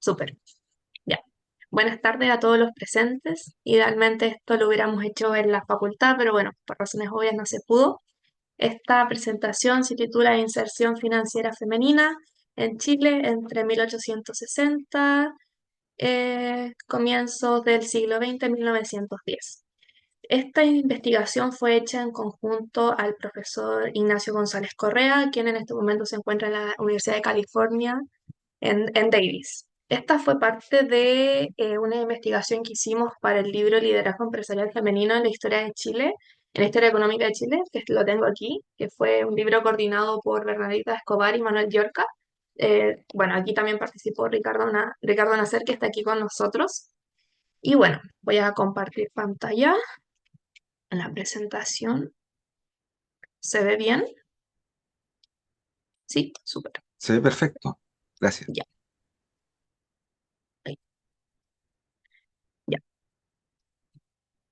Súper. Ya. Buenas tardes a todos los presentes. Idealmente esto lo hubiéramos hecho en la facultad, pero bueno, por razones obvias no se pudo. Esta presentación se titula Inserción financiera femenina en Chile entre 1860, comienzos del siglo XX, 1910. Esta investigación fue hecha en conjunto al profesor Ignacio González Correa, quien en este momento se encuentra en la Universidad de California en Davis. Esta fue parte de una investigación que hicimos para el libro Liderazgo Empresarial Femenino en la historia de Chile, en la historia económica de Chile, que lo tengo aquí, que fue un libro coordinado por Bernadita Escobar y Manuel Yorca. Bueno, aquí también participó Ricardo Nacer, que está aquí con nosotros. Y bueno, voy a compartir pantalla en la presentación. ¿Se ve bien? Sí, súper. Se ve perfecto. Gracias. Ya, ahí, ya.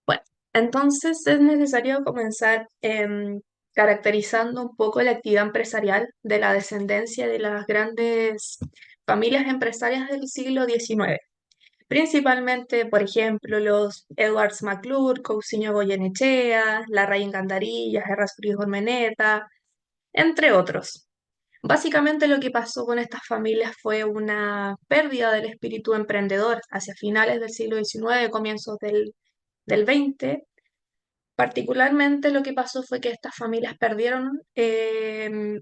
Bueno, entonces es necesario comenzar caracterizando un poco la actividad empresarial de la descendencia de las grandes familias empresarias del siglo XIX. Principalmente, por ejemplo, los Edwards McClure, Cousiño Goyenechea, Larraín Gandarillas, Errázuriz Ormeneta, entre otros. Básicamente lo que pasó con estas familias fue una pérdida del espíritu emprendedor hacia finales del siglo XIX, comienzos del XX. Particularmente lo que pasó fue que estas familias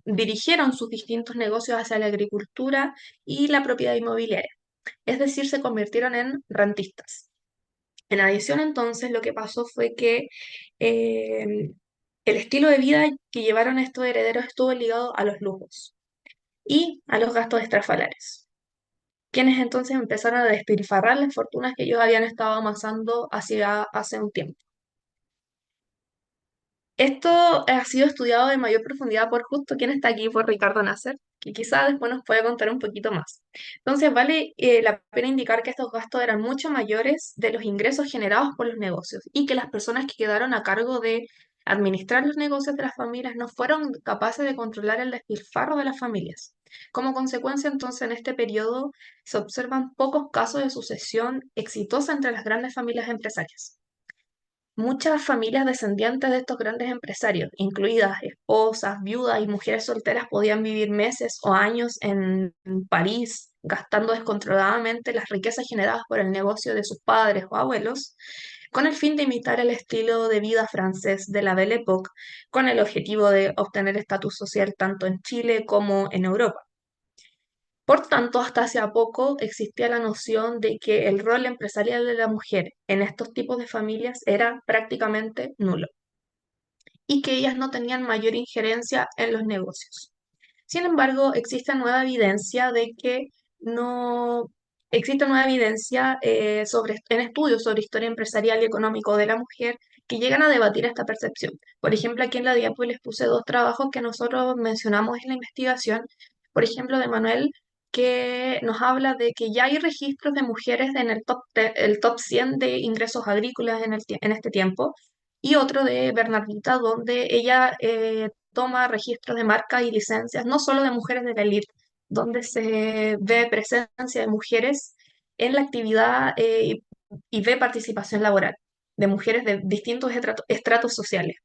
dirigieron sus distintos negocios hacia la agricultura y la propiedad inmobiliaria, es decir, se convirtieron en rentistas. En adición, entonces, lo que pasó fue que eh, el estilo de vida que llevaron estos herederos estuvo ligado a los lujos y a los gastos estrafalarios, quienes entonces empezaron a despilfarrar las fortunas que ellos habían estado amasando hace un tiempo. Esto ha sido estudiado de mayor profundidad por justo quien está aquí, por Ricardo Nasser, que quizás después nos puede contar un poquito más. Entonces, vale la pena indicar que estos gastos eran mucho mayores de los ingresos generados por los negocios y que las personas que quedaron a cargo de administrar los negocios de las familias no fueron capaces de controlar el despilfarro de las familias. Como consecuencia, entonces, en este periodo se observan pocos casos de sucesión exitosa entre las grandes familias empresarias. Muchas familias descendientes de estos grandes empresarios, incluidas esposas, viudas y mujeres solteras, podían vivir meses o años en París, gastando descontroladamente las riquezas generadas por el negocio de sus padres o abuelos, con el fin de imitar el estilo de vida francés de la Belle Époque, con el objetivo de obtener estatus social tanto en Chile como en Europa. Por tanto, hasta hace poco existía la noción de que el rol empresarial de la mujer en estos tipos de familias era prácticamente nulo y que ellas no tenían mayor injerencia en los negocios. Sin embargo, no existe nueva evidencia en estudios sobre historia empresarial y económico de la mujer que llegan a debatir esta percepción. Por ejemplo, aquí en la diapo les puse dos trabajos que nosotros mencionamos en la investigación, por ejemplo, de Manuel, que nos habla de que ya hay registros de mujeres en el top 100 de ingresos agrícolas en este tiempo, y otro de Bernardita, donde ella toma registros de marcas y licencias, no solo de mujeres de la élite, donde se ve presencia de mujeres en la actividad y ve participación laboral de mujeres de distintos estratos sociales.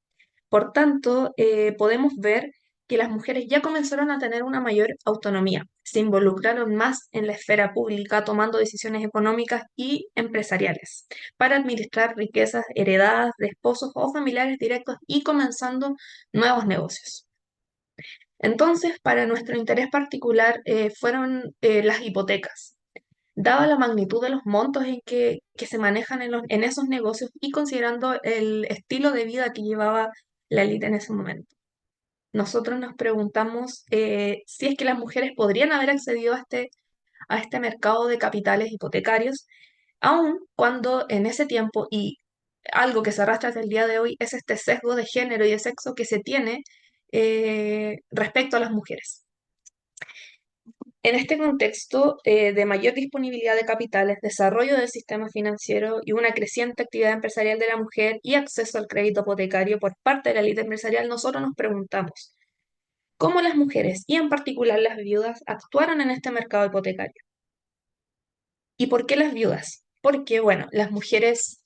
Por tanto, podemos ver que las mujeres ya comenzaron a tener una mayor autonomía, se involucraron más en la esfera pública tomando decisiones económicas y empresariales para administrar riquezas heredadas de esposos o familiares directos y comenzando nuevos negocios. Entonces, para nuestro interés particular fueron las hipotecas. Dada la magnitud de los montos que se manejan en esos negocios y considerando el estilo de vida que llevaba la élite en ese momento. Nosotros nos preguntamos si es que las mujeres podrían haber accedido a este mercado de capitales hipotecarios, aun cuando en ese tiempo, y algo que se arrastra hasta el día de hoy, es este sesgo de género y de sexo que se tiene respecto a las mujeres. En este contexto de mayor disponibilidad de capitales, desarrollo del sistema financiero y una creciente actividad empresarial de la mujer y acceso al crédito hipotecario por parte de la élite empresarial, nosotros nos preguntamos, ¿cómo las mujeres y en particular las viudas actuaron en este mercado hipotecario? ¿Y por qué las viudas? Porque, bueno, las mujeres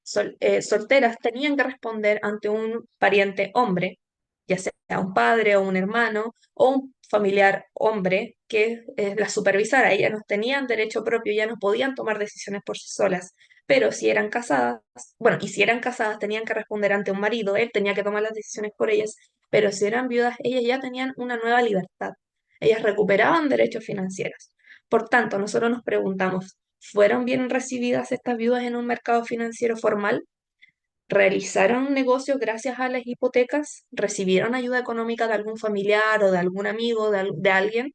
solteras tenían que responder ante un pariente hombre, ya sea un padre o un hermano o un familiar hombre que las supervisara. Ellas no tenían derecho propio, ya no podían tomar decisiones por sí solas. Pero si eran casadas, bueno, y si eran casadas tenían que responder ante un marido, él tenía que tomar las decisiones por ellas, pero si eran viudas, ellas ya tenían una nueva libertad. Ellas recuperaban derechos financieros. Por tanto, nosotros nos preguntamos, ¿fueron bien recibidas estas viudas en un mercado financiero formal? ¿Realizaron negocios gracias a las hipotecas? ¿Recibieron ayuda económica de algún familiar o de algún amigo, de alguien?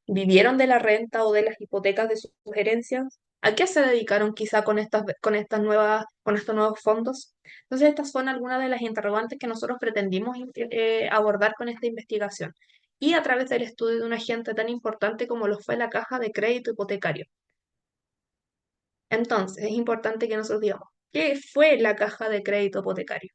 ¿Vivieron de la renta o de las hipotecas de sus herencias? ¿A qué se dedicaron quizá con estos nuevos fondos? Entonces, estas son algunas de las interrogantes que nosotros pretendimos abordar con esta investigación y a través del estudio de un agente tan importante como lo fue la Caja de Crédito Hipotecario. Entonces, es importante que nosotros digamos, ¿qué fue la Caja de Crédito Hipotecario?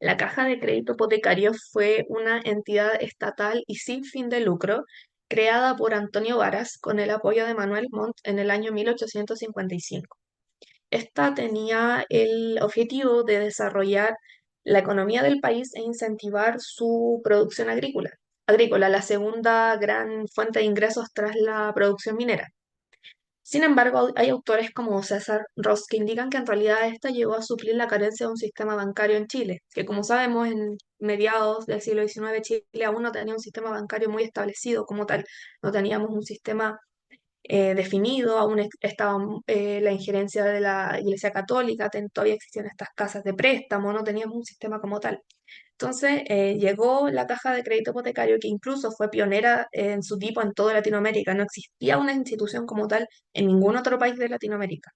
La Caja de Crédito Hipotecario fue una entidad estatal y sin fin de lucro creada por Antonio Varas con el apoyo de Manuel Montt en el año 1855. Esta tenía el objetivo de desarrollar la economía del país e incentivar su producción agrícola, la segunda gran fuente de ingresos tras la producción minera. Sin embargo, hay autores como César Ross que indican que en realidad esta llegó a suplir la carencia de un sistema bancario en Chile, que como sabemos en mediados del siglo XIX Chile aún no tenía un sistema bancario muy establecido como tal, no teníamos un sistema definido, aún estaba la injerencia de la Iglesia Católica, todavía existían estas casas de préstamo, no teníamos un sistema como tal. Entonces llegó la Caja de Crédito Hipotecario, que incluso fue pionera en su tipo en toda Latinoamérica. No existía una institución como tal en ningún otro país de Latinoamérica.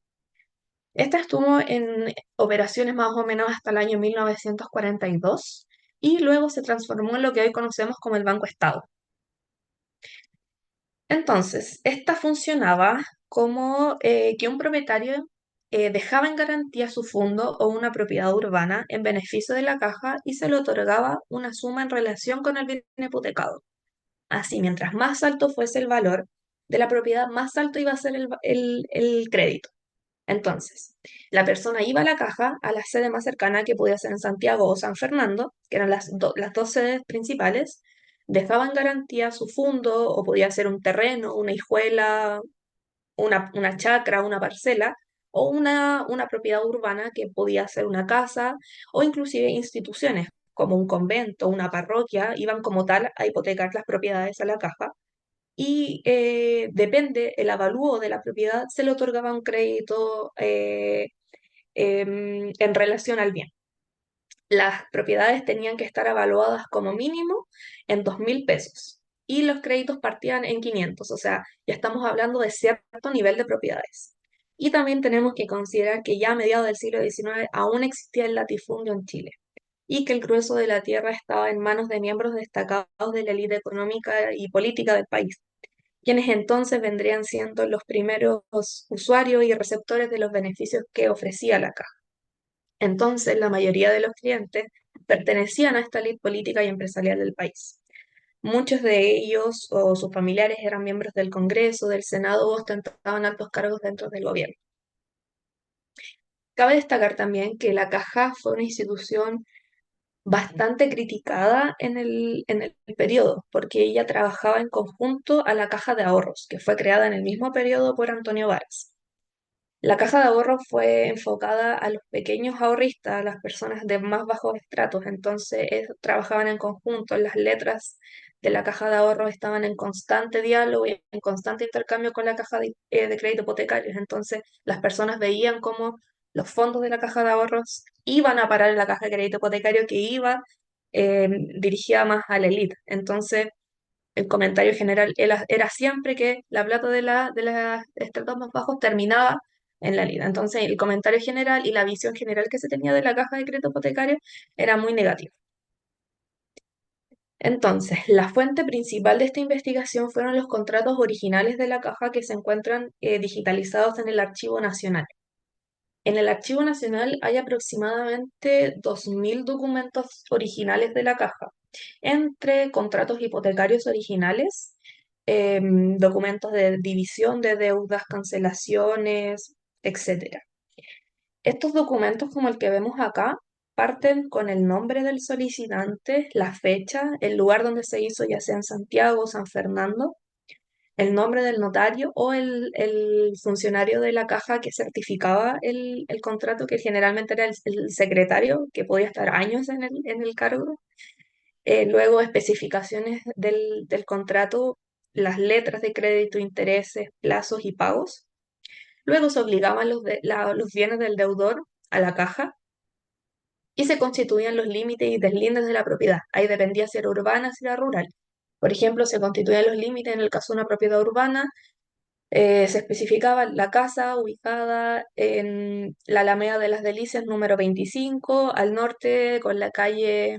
Esta estuvo en operaciones más o menos hasta el año 1942 y luego se transformó en lo que hoy conocemos como el Banco Estado. Entonces, esta funcionaba como que un propietario dejaba en garantía su fondo o una propiedad urbana en beneficio de la caja y se le otorgaba una suma en relación con el bien hipotecado. Así, mientras más alto fuese el valor de la propiedad, más alto iba a ser el crédito. Entonces, la persona iba a la caja, a la sede más cercana, que podía ser en Santiago o San Fernando, que eran las dos sedes principales, dejaba en garantía su fondo, o podía ser un terreno, una hijuela, una chacra, una parcela, o una propiedad urbana que podía ser una casa, o inclusive instituciones, como un convento, una parroquia, iban como tal a hipotecar las propiedades a la caja y depende el avalúo de la propiedad, se le otorgaba un crédito en relación al bien. Las propiedades tenían que estar evaluadas como mínimo en 2.000 pesos y los créditos partían en 500, o sea, ya estamos hablando de cierto nivel de propiedades. Y también tenemos que considerar que ya a mediados del siglo XIX aún existía el latifundio en Chile y que el grueso de la tierra estaba en manos de miembros destacados de la élite económica y política del país, quienes entonces vendrían siendo los primeros usuarios y receptores de los beneficios que ofrecía la caja. Entonces, la mayoría de los clientes pertenecían a esta élite política y empresarial del país. Muchos de ellos o sus familiares eran miembros del Congreso, del Senado o ostentaban altos cargos dentro del gobierno. Cabe destacar también que la Caja fue una institución bastante criticada en el periodo, porque ella trabajaba en conjunto a la Caja de Ahorros, que fue creada en el mismo periodo por Antonio Varas. La Caja de Ahorros fue enfocada a los pequeños ahorristas, a las personas de más bajos estratos, entonces trabajaban en conjunto, las letras de la Caja de Ahorros estaban en constante diálogo y en constante intercambio con la Caja de Crédito Hipotecarios, entonces las personas veían cómo los fondos de la Caja de Ahorros iban a parar en la Caja de Crédito Hipotecario que iba dirigida más a la élite. Entonces, el comentario general era siempre que la plata de los estratos más bajos terminaba en la línea. Entonces, el comentario general y la visión general que se tenía de la caja de crédito hipotecario era muy negativa. Entonces, la fuente principal de esta investigación fueron los contratos originales de la caja que se encuentran digitalizados en el Archivo Nacional. En el Archivo Nacional hay aproximadamente 2.000 documentos originales de la caja, entre contratos hipotecarios originales documentos de división de deudas, cancelaciones, etcétera. Estos documentos, como el que vemos acá, parten con el nombre del solicitante, la fecha, el lugar donde se hizo, ya sea en Santiago o San Fernando, el nombre del notario o el funcionario de la caja que certificaba el contrato, que generalmente era el secretario, que podía estar años en el cargo. Luego, especificaciones del contrato, las letras de crédito, intereses, plazos y pagos. Luego se obligaban los bienes del deudor a la caja y se constituían los límites y deslindes de la propiedad. Ahí dependía si era urbana, si era rural. Por ejemplo, se constituían los límites en el caso de una propiedad urbana. Se especificaba la casa ubicada en la Alameda de las Delicias número 25, al norte con la calle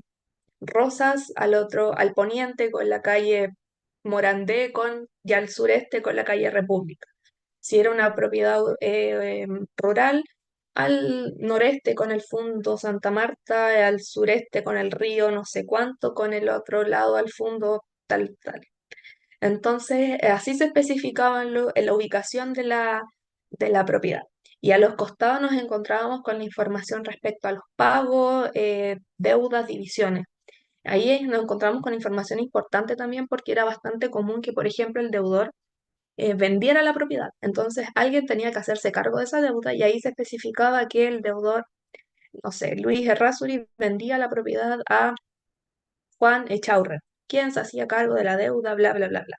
Rosas, al poniente con la calle Morandé y al sureste con la calle República. Si era una propiedad rural, al noreste con el Fundo Santa Marta, al sureste con el río no sé cuánto, con el otro lado al fondo tal, tal. Entonces, así se especificaba en la ubicación de la propiedad. Y a los costados nos encontrábamos con la información respecto a los pagos, deudas, divisiones. Ahí nos encontramos con información importante también porque era bastante común que, por ejemplo, el deudor vendiera la propiedad. Entonces, alguien tenía que hacerse cargo de esa deuda y ahí se especificaba que el deudor, no sé, Luis Errázuriz vendía la propiedad a Juan Echaurren, quien se hacía cargo de la deuda, bla, bla, bla, bla.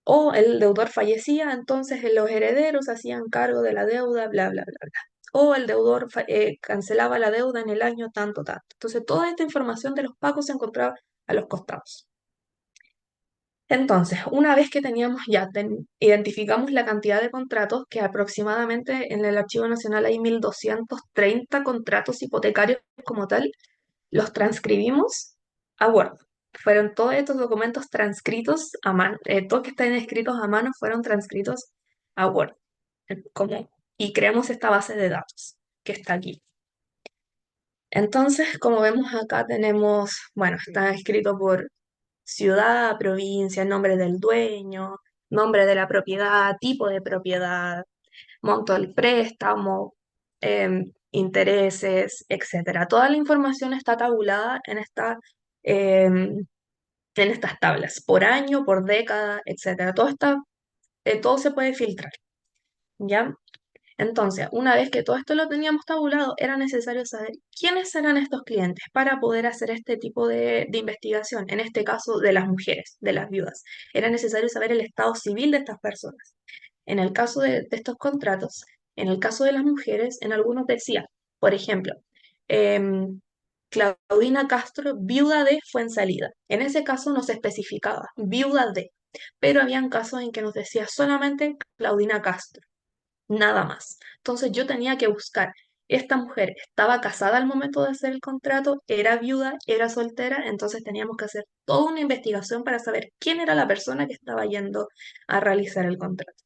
O el deudor fallecía, entonces los herederos se hacían cargo de la deuda, bla, bla, bla, bla. O el deudor cancelaba la deuda en el año tanto, tanto. Entonces, toda esta información de los pagos se encontraba a los costados. Entonces, una vez que teníamos identificamos la cantidad de contratos, que aproximadamente en el Archivo Nacional hay 1.230 contratos hipotecarios como tal, los transcribimos a Word. Fueron todos estos documentos transcritos a mano, todos que están escritos a mano fueron transcritos a Word, y creamos esta base de datos que está aquí. Entonces, como vemos acá tenemos, bueno, está escrito por ciudad, provincia, nombre del dueño, nombre de la propiedad, tipo de propiedad, monto del préstamo, intereses, etcétera. Toda la información está tabulada em, en estas tablas, por año, por década, etcétera. Todo se puede filtrar, ¿ya? Entonces, una vez que todo esto lo teníamos tabulado, era necesario saber quiénes eran estos clientes para poder hacer este tipo de investigación, en este caso de las mujeres, de las viudas. Era necesario saber el estado civil de estas personas. En el caso de estos contratos, en el caso de las mujeres, en algunos decía, por ejemplo, em, Claudina Castro, viuda de Fuensalida. En ese caso no se especificaba, viuda de, pero habían casos en que nos decía solamente Claudina Castro, nada más. Entonces yo tenía que buscar, esta mujer estaba casada al momento de hacer el contrato, era viuda, era soltera, entonces teníamos que hacer toda una investigación para saber quién era la persona que estaba yendo a realizar el contrato.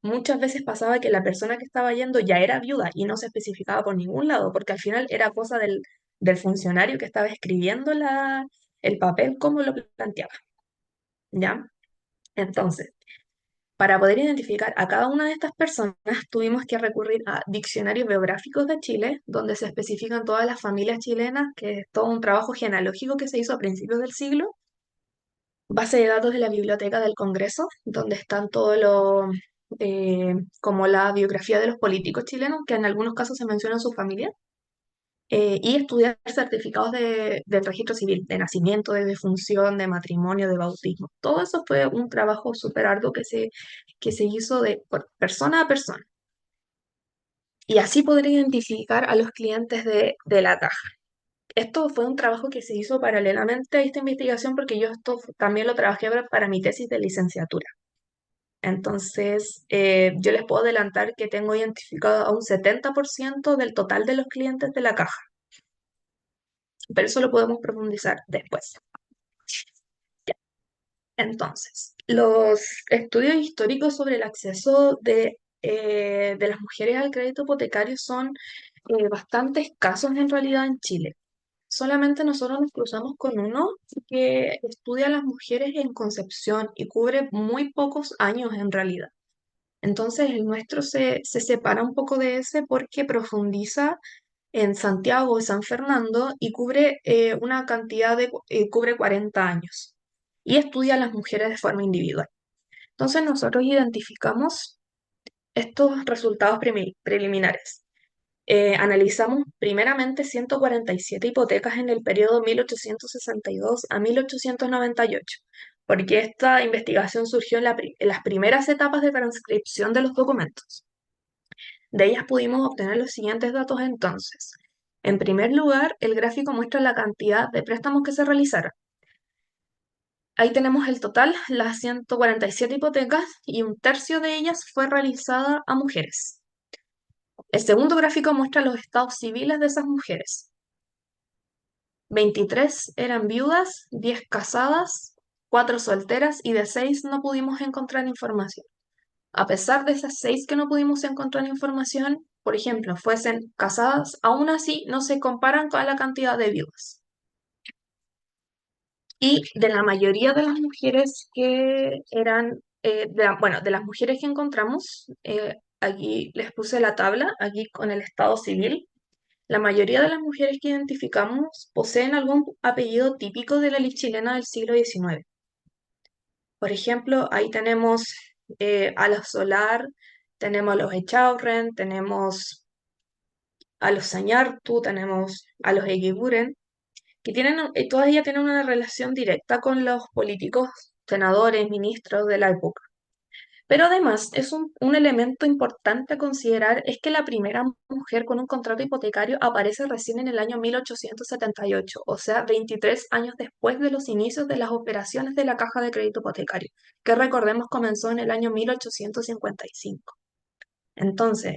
Muchas veces pasaba que la persona que estaba yendo ya era viuda y no se especificaba por ningún lado, porque al final era cosa del funcionario que estaba escribiendo el papel como lo planteaba, ¿ya? Entonces, para poder identificar a cada una de estas personas, tuvimos que recurrir a diccionarios biográficos de Chile, donde se especifican todas las familias chilenas, que es todo un trabajo genealógico que se hizo a principios del siglo, base de datos de la Biblioteca del Congreso, donde están como la biografía de los políticos chilenos, que en algunos casos se mencionan su familia, y estudiar certificados del registro civil, de nacimiento, de defunción, de matrimonio, de bautismo. Todo eso fue un trabajo súper arduo que se hizo por persona a persona. Y así poder identificar a los clientes de la caja. Esto fue un trabajo que se hizo paralelamente a esta investigación porque yo esto también lo trabajé para mi tesis de licenciatura. Entonces, yo les puedo adelantar que tengo identificado a un 70% del total de los clientes de la caja, pero eso lo podemos profundizar después. Ya. Entonces, los estudios históricos sobre el acceso de las mujeres al crédito hipotecario son bastante escasos en realidad en Chile. Solamente nosotros nos cruzamos con uno que estudia a las mujeres en Concepción y cubre muy pocos años en realidad. Entonces el nuestro se separa un poco de ese porque profundiza en Santiago y San Fernando y cubre una cantidad cubre 40 años y estudia a las mujeres de forma individual. Entonces nosotros identificamos estos resultados preliminares. Analizamos primeramente 147 hipotecas en el periodo 1862 a 1898, porque esta investigación surgió en las primeras etapas de transcripción de los documentos. De ellas pudimos obtener los siguientes datos entonces. En primer lugar, el gráfico muestra la cantidad de préstamos que se realizaron. Ahí tenemos el total, las 147 hipotecas, y un tercio de ellas fue realizada a mujeres. El segundo gráfico muestra los estados civiles de esas mujeres. 23 eran viudas, 10 casadas, 4 solteras y de 6 no pudimos encontrar información. A pesar de esas 6 que no pudimos encontrar información, por ejemplo, fuesen casadas, aún así no se comparan con la cantidad de viudas. Y de la mayoría de las mujeres que eran, bueno, de las mujeres que encontramos, aquí les puse la tabla, aquí con el estado civil. La mayoría de las mujeres que identificamos poseen algún apellido típico de la elite chilena del siglo XIX. Por ejemplo, ahí tenemos a los Solar, tenemos a los Echaurren, tenemos a los Sañartu, tenemos a los Eguiguren, que tienen, todas ellas tienen una relación directa con los políticos, senadores, ministros de la época. Pero además, un elemento importante a considerar es que la primera mujer con un contrato hipotecario aparece recién en el año 1878, o sea, 23 años después de los inicios de las operaciones de la Caja de Crédito Hipotecario, que recordemos comenzó en el año 1855. Entonces,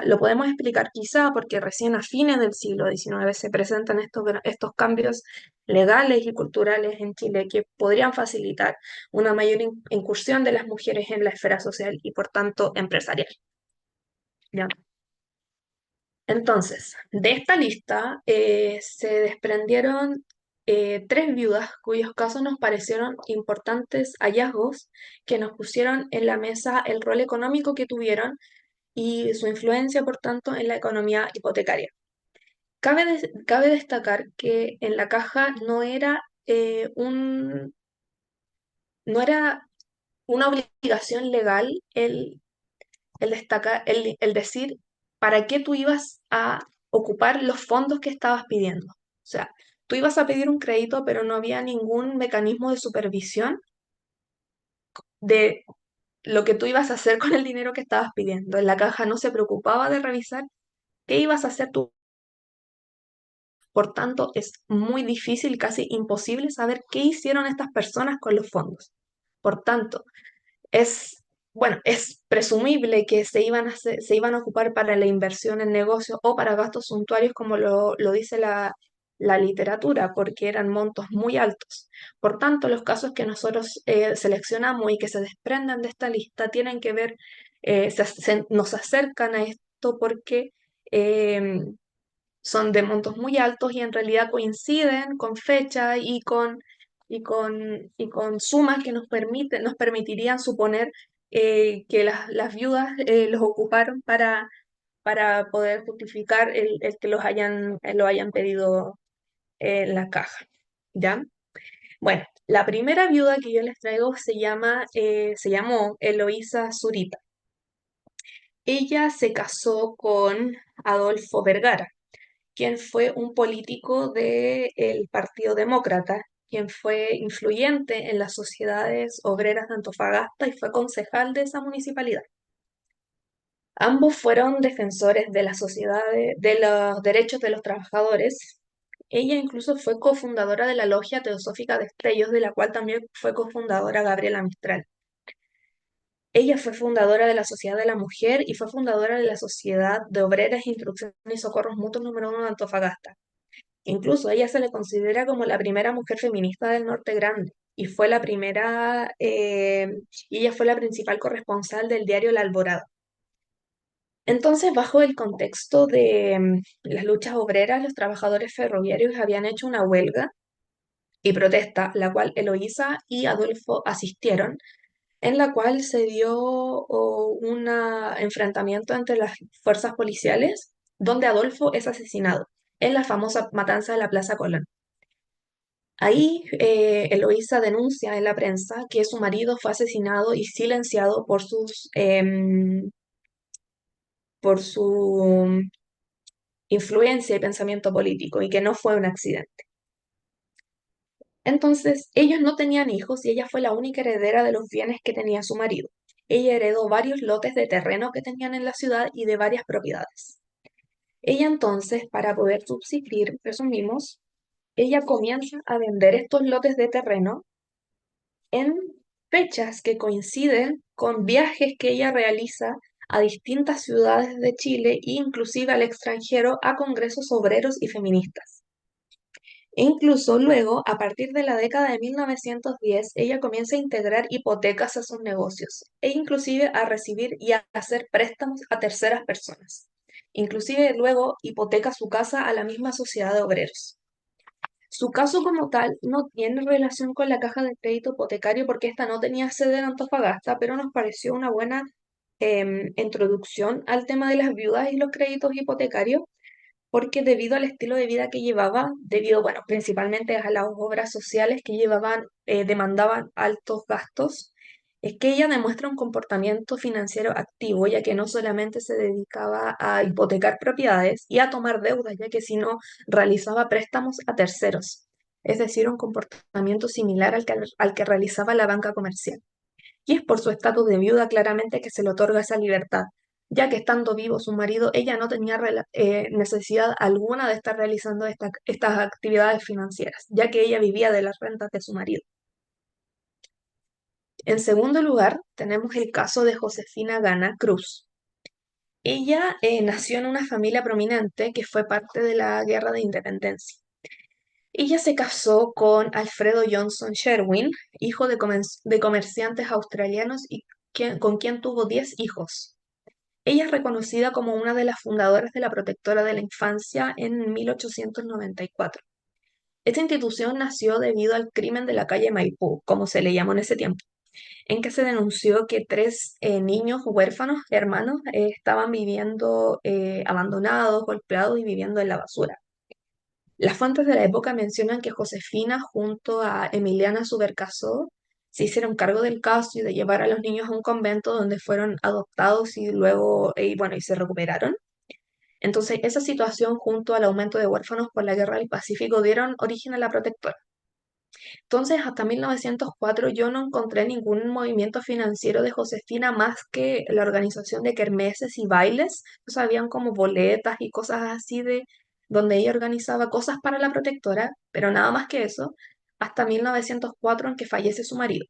lo podemos explicar quizá porque recién a fines del siglo XIX se presentan estos cambios legales y culturales en Chile que podrían facilitar una mayor incursión de las mujeres en la esfera social y por tanto empresarial. ¿Ya? Entonces, de esta lista se desprendieron 3 viudas cuyos casos nos parecieron importantes hallazgos que nos pusieron en la mesa el rol económico que tuvieron y su influencia, por tanto, en la economía hipotecaria. Cabe destacar que en la caja no era una obligación legal el decir para qué tú ibas a ocupar los fondos que estabas pidiendo. O sea, tú ibas a pedir un crédito, pero no había ningún mecanismo de supervisión de lo que tú ibas a hacer con el dinero que estabas pidiendo. En la caja no se preocupaba de revisar qué ibas a hacer tú. Por tanto, es muy difícil, casi imposible saber qué hicieron estas personas con los fondos. Por tanto, es, bueno, es presumible que se iban a ocupar para la inversión en negocios o para gastos suntuarios, como lo dice la literatura, porque eran montos muy altos. Por tanto, los casos que nosotros seleccionamos y que se desprenden de esta lista tienen que ver, nos acercan a esto porque son de montos muy altos y en realidad coinciden con fecha y con sumas que nos permitirían suponer que las viudas los ocuparon para poder justificar el que lo hayan pedido en la caja. ¿Ya? Bueno, la primera viuda que yo les traigo se llamó Eloísa Zurita. Ella se casó con Adolfo Vergara, quien fue un político del Partido Demócrata, quien fue influyente en las sociedades obreras de Antofagasta y fue concejal de esa municipalidad. Ambos fueron defensores de las sociedades, de los derechos de los trabajadores. Ella incluso fue cofundadora de la Logia Teosófica de Estrellos, de la cual también fue cofundadora Gabriela Mistral. Ella fue fundadora de la Sociedad de la Mujer y fue fundadora de la Sociedad de Obreras, Instrucción y Socorros Mutuos número 1 de Antofagasta. Incluso a ella se le considera como la primera mujer feminista del Norte Grande y fue la primera, y ella fue la principal corresponsal del diario La Alborada. Entonces, bajo el contexto de las luchas obreras, los trabajadores ferroviarios habían hecho una huelga y protesta, la cual Eloísa y Adolfo asistieron, en la cual se dio un enfrentamiento entre las fuerzas policiales, donde Adolfo es asesinado en la famosa matanza de la Plaza Colón. Ahí Eloísa denuncia en la prensa que su marido fue asesinado y silenciado por su influencia y pensamiento político y que no fue un accidente. Entonces, ellos no tenían hijos y ella fue la única heredera de los bienes que tenía su marido. Ella heredó varios lotes de terreno que tenían en la ciudad y de varias propiedades. Ella entonces, para poder subsistir, presumimos, ella comienza a vender estos lotes de terreno en fechas que coinciden con viajes que ella realiza a distintas ciudades de Chile e inclusive al extranjero a congresos obreros y feministas. E incluso luego, a partir de la década de 1910, ella comienza a integrar hipotecas a sus negocios e inclusive a recibir y a hacer préstamos a terceras personas. Inclusive luego hipoteca su casa a la misma sociedad de obreros. Su caso como tal no tiene relación con la caja de crédito hipotecario porque esta no tenía sede en Antofagasta, pero nos pareció una buena introducción al tema de las viudas y los créditos hipotecarios porque debido al estilo de vida que llevaba, debido, bueno, principalmente a las obras sociales que llevaban, demandaban altos gastos, es que ella demuestra un comportamiento financiero activo, ya que no solamente se dedicaba a hipotecar propiedades y a tomar deudas, ya que si no realizaba préstamos a terceros, es decir, un comportamiento similar al que realizaba la banca comercial. Y es por su estatus de viuda claramente que se le otorga esa libertad, ya que estando vivo su marido, ella no tenía necesidad alguna de estar realizando estas actividades financieras, ya que ella vivía de las rentas de su marido. En segundo lugar, tenemos el caso de Josefina Gana Cruz. Ella nació en una familia prominente que fue parte de la Guerra de Independencia. Ella se casó con Alfredo Johnson Sherwin, hijo de comerciantes australianos y con quien tuvo 10 hijos. Ella es reconocida como una de las fundadoras de la Protectora de la Infancia en 1894. Esta institución nació debido al crimen de la calle Maipú, como se le llamó en ese tiempo, en que se denunció que tres niños huérfanos, hermanos, estaban viviendo abandonados, golpeados y viviendo en la basura. Las fuentes de la época mencionan que Josefina junto a Emiliana Subercaseaux se hicieron cargo del caso y de llevar a los niños a un convento donde fueron adoptados y luego, bueno, y se recuperaron. Entonces, esa situación junto al aumento de huérfanos por la Guerra del Pacífico dieron origen a la protectora. Entonces, hasta 1904 yo no encontré ningún movimiento financiero de Josefina más que la organización de kermeses y bailes. O sea, habían como boletas y cosas así de donde ella organizaba cosas para la protectora, pero nada más que eso, hasta 1904 en que fallece su marido.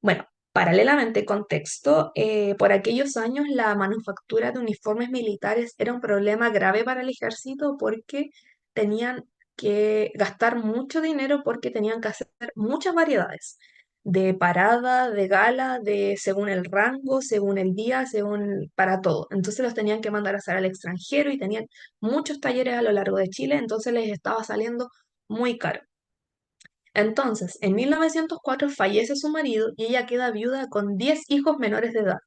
Bueno, paralelamente, contexto, por aquellos años la manufactura de uniformes militares era un problema grave para el ejército porque tenían que gastar mucho dinero porque tenían que hacer muchas variedades de parada, de gala, de según el rango, según el día, según para todo. Entonces los tenían que mandar a hacer al extranjero y tenían muchos talleres a lo largo de Chile, entonces les estaba saliendo muy caro. Entonces, en 1904 fallece su marido y ella queda viuda con 10 hijos menores de edad.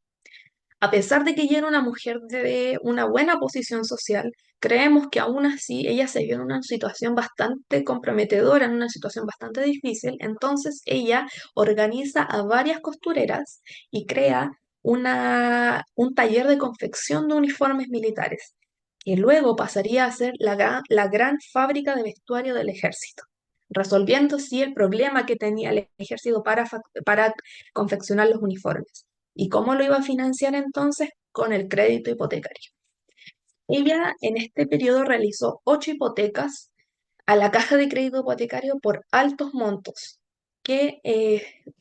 A pesar de que ella era una mujer de una buena posición social, creemos que aún así ella se vio en una situación bastante comprometedora, en una situación bastante difícil. Entonces ella organiza a varias costureras y crea un taller de confección de uniformes militares, que luego pasaría a ser la gran fábrica de vestuario del ejército, resolviendo sí el problema que tenía el ejército para confeccionar los uniformes. ¿Y cómo lo iba a financiar entonces? Con el crédito hipotecario. Ella en este periodo realizó 8 hipotecas a la caja de crédito hipotecario por altos montos que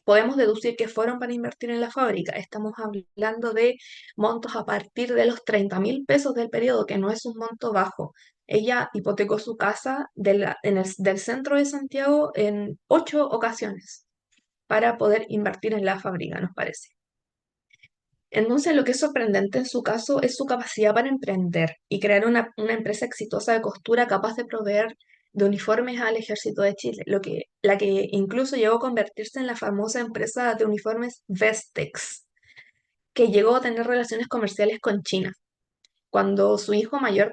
podemos deducir que fueron para invertir en la fábrica. Estamos hablando de montos a partir de los 30.000 pesos del periodo, que no es un monto bajo. Ella hipotecó su casa del centro de Santiago en 8 ocasiones para poder invertir en la fábrica, nos parece. Entonces, lo que es sorprendente en su caso es su capacidad para emprender y crear una empresa exitosa de costura capaz de proveer de uniformes al ejército de Chile, la que incluso llegó a convertirse en la famosa empresa de uniformes Vestex, que llegó a tener relaciones comerciales con China. Cuando su hijo mayor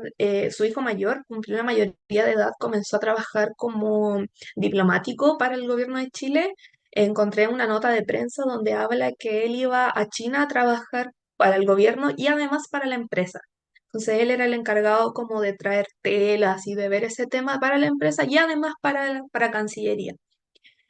cumplió la mayoría de edad, comenzó a trabajar como diplomático para el gobierno de Chile. Encontré una nota de prensa donde habla que él iba a China a trabajar para el gobierno y además para la empresa. Entonces él era el encargado como de traer telas y de ver ese tema para la empresa y además para Cancillería.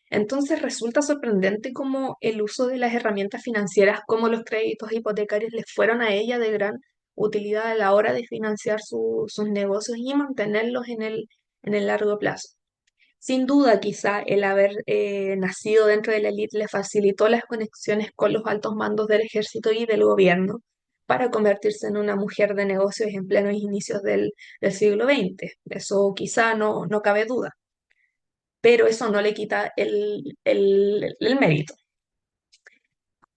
Entonces resulta sorprendente cómo el uso de las herramientas financieras, como los créditos hipotecarios, les fueron a ella de gran utilidad a la hora de financiar sus negocios y mantenerlos en el largo plazo. Sin duda, quizá el haber nacido dentro de la élite le facilitó las conexiones con los altos mandos del ejército y del gobierno para convertirse en una mujer de negocios en plenos inicios del siglo XX. Eso quizá no cabe duda, pero eso no le quita el mérito.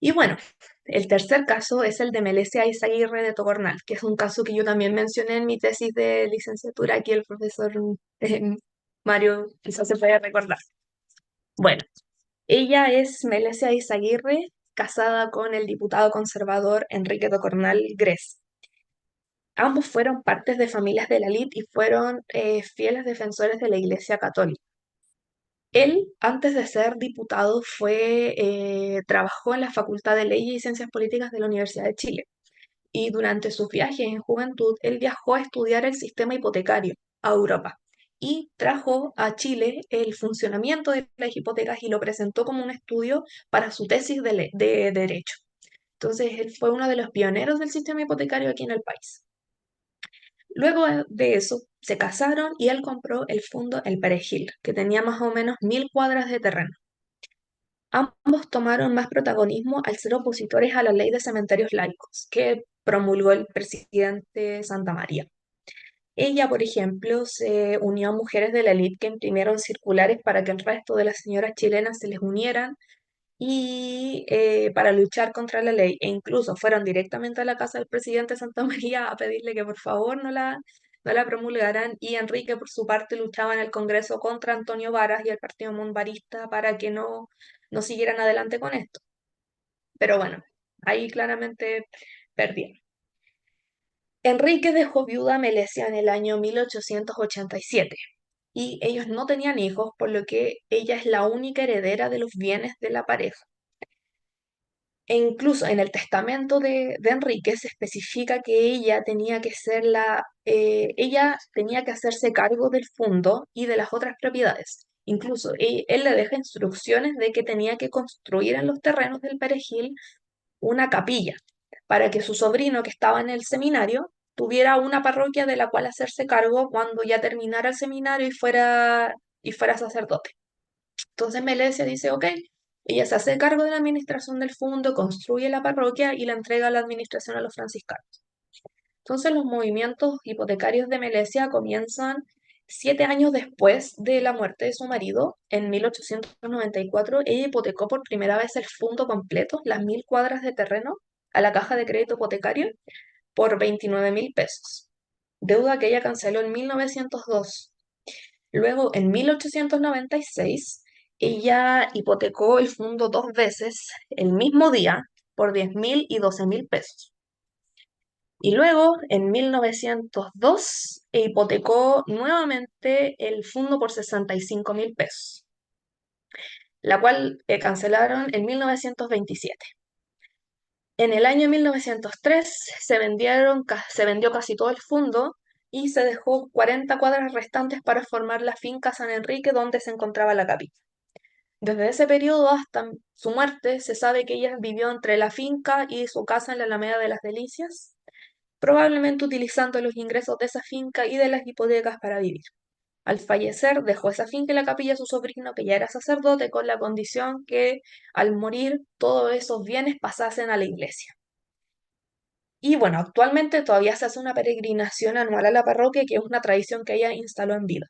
Y bueno, el tercer caso es el de Melesia Izaguirre de Tocornal, que es un caso que yo también mencioné en mi tesis de licenciatura. Aquí el profesor eh, Mario quizás se puede recordar. Bueno, ella es Melesia Izaguirre, casada con el diputado conservador Enrique Tocornal Gres. Ambos fueron partes de familias de la élite y fueron fieles defensores de la Iglesia Católica. Él, antes de ser diputado, trabajó en la Facultad de Leyes y Ciencias Políticas de la Universidad de Chile. Y durante sus viajes en juventud, él viajó a estudiar el sistema hipotecario a Europa y trajo a Chile el funcionamiento de las hipotecas y lo presentó como un estudio para su tesis de Derecho. Entonces, él fue uno de los pioneros del sistema hipotecario aquí en el país. Luego de eso, se casaron y él compró el fondo El Perejil, que tenía más o menos 1000 cuadras de terreno. Ambos tomaron más protagonismo al ser opositores a la ley de cementerios laicos que promulgó el presidente Santa María. Ella, por ejemplo, se unió a mujeres de la élite que imprimieron circulares para que el resto de las señoras chilenas se les unieran y para luchar contra la ley. E incluso fueron directamente a la casa del presidente Santa María a pedirle que por favor no la promulgaran. Y Enrique, por su parte, luchaba en el Congreso contra Antonio Varas y el Partido Monbarista para que no siguieran adelante con esto. Pero bueno, ahí claramente perdieron. Enrique dejó viuda a Melesia en el año 1887 y ellos no tenían hijos, por lo que ella es la única heredera de los bienes de la pareja. E incluso en el testamento de Enrique se especifica que ella tenía que hacerse cargo del fondo y de las otras propiedades. Incluso él le deja instrucciones de que tenía que construir en los terrenos del Perejil una capilla para que su sobrino que estaba en el seminario tuviera una parroquia de la cual hacerse cargo cuando ya terminara el seminario y fuera sacerdote. Entonces Melesia dice, ok, ella se hace cargo de la administración del fondo, construye la parroquia y la entrega a la administración a los franciscanos. Entonces los movimientos hipotecarios de Melesia comienzan 7 años después de la muerte de su marido. En 1894 ella hipotecó por primera vez el fondo completo, las 1000 cuadras de terreno, a la caja de crédito hipotecario por 29.000 pesos, deuda que ella canceló en 1902. Luego, en 1896, ella hipotecó el fondo 2 veces el mismo día por 10.000 y 12.000 pesos. Y luego, en 1902, hipotecó nuevamente el fondo por 65.000 pesos, la cual cancelaron en 1927. En el año 1903 se vendió casi todo el fondo y se dejó 40 cuadras restantes para formar la finca San Enrique donde se encontraba la capilla. Desde ese periodo hasta su muerte se sabe que ella vivió entre la finca y su casa en la Alameda de las Delicias, probablemente utilizando los ingresos de esa finca y de las hipotecas para vivir. Al fallecer, dejó esa finca y la capilla a su sobrino, que ya era sacerdote, con la condición que al morir todos esos bienes pasasen a la iglesia. Y bueno, actualmente todavía se hace una peregrinación anual a la parroquia, que es una tradición que ella instaló en vida.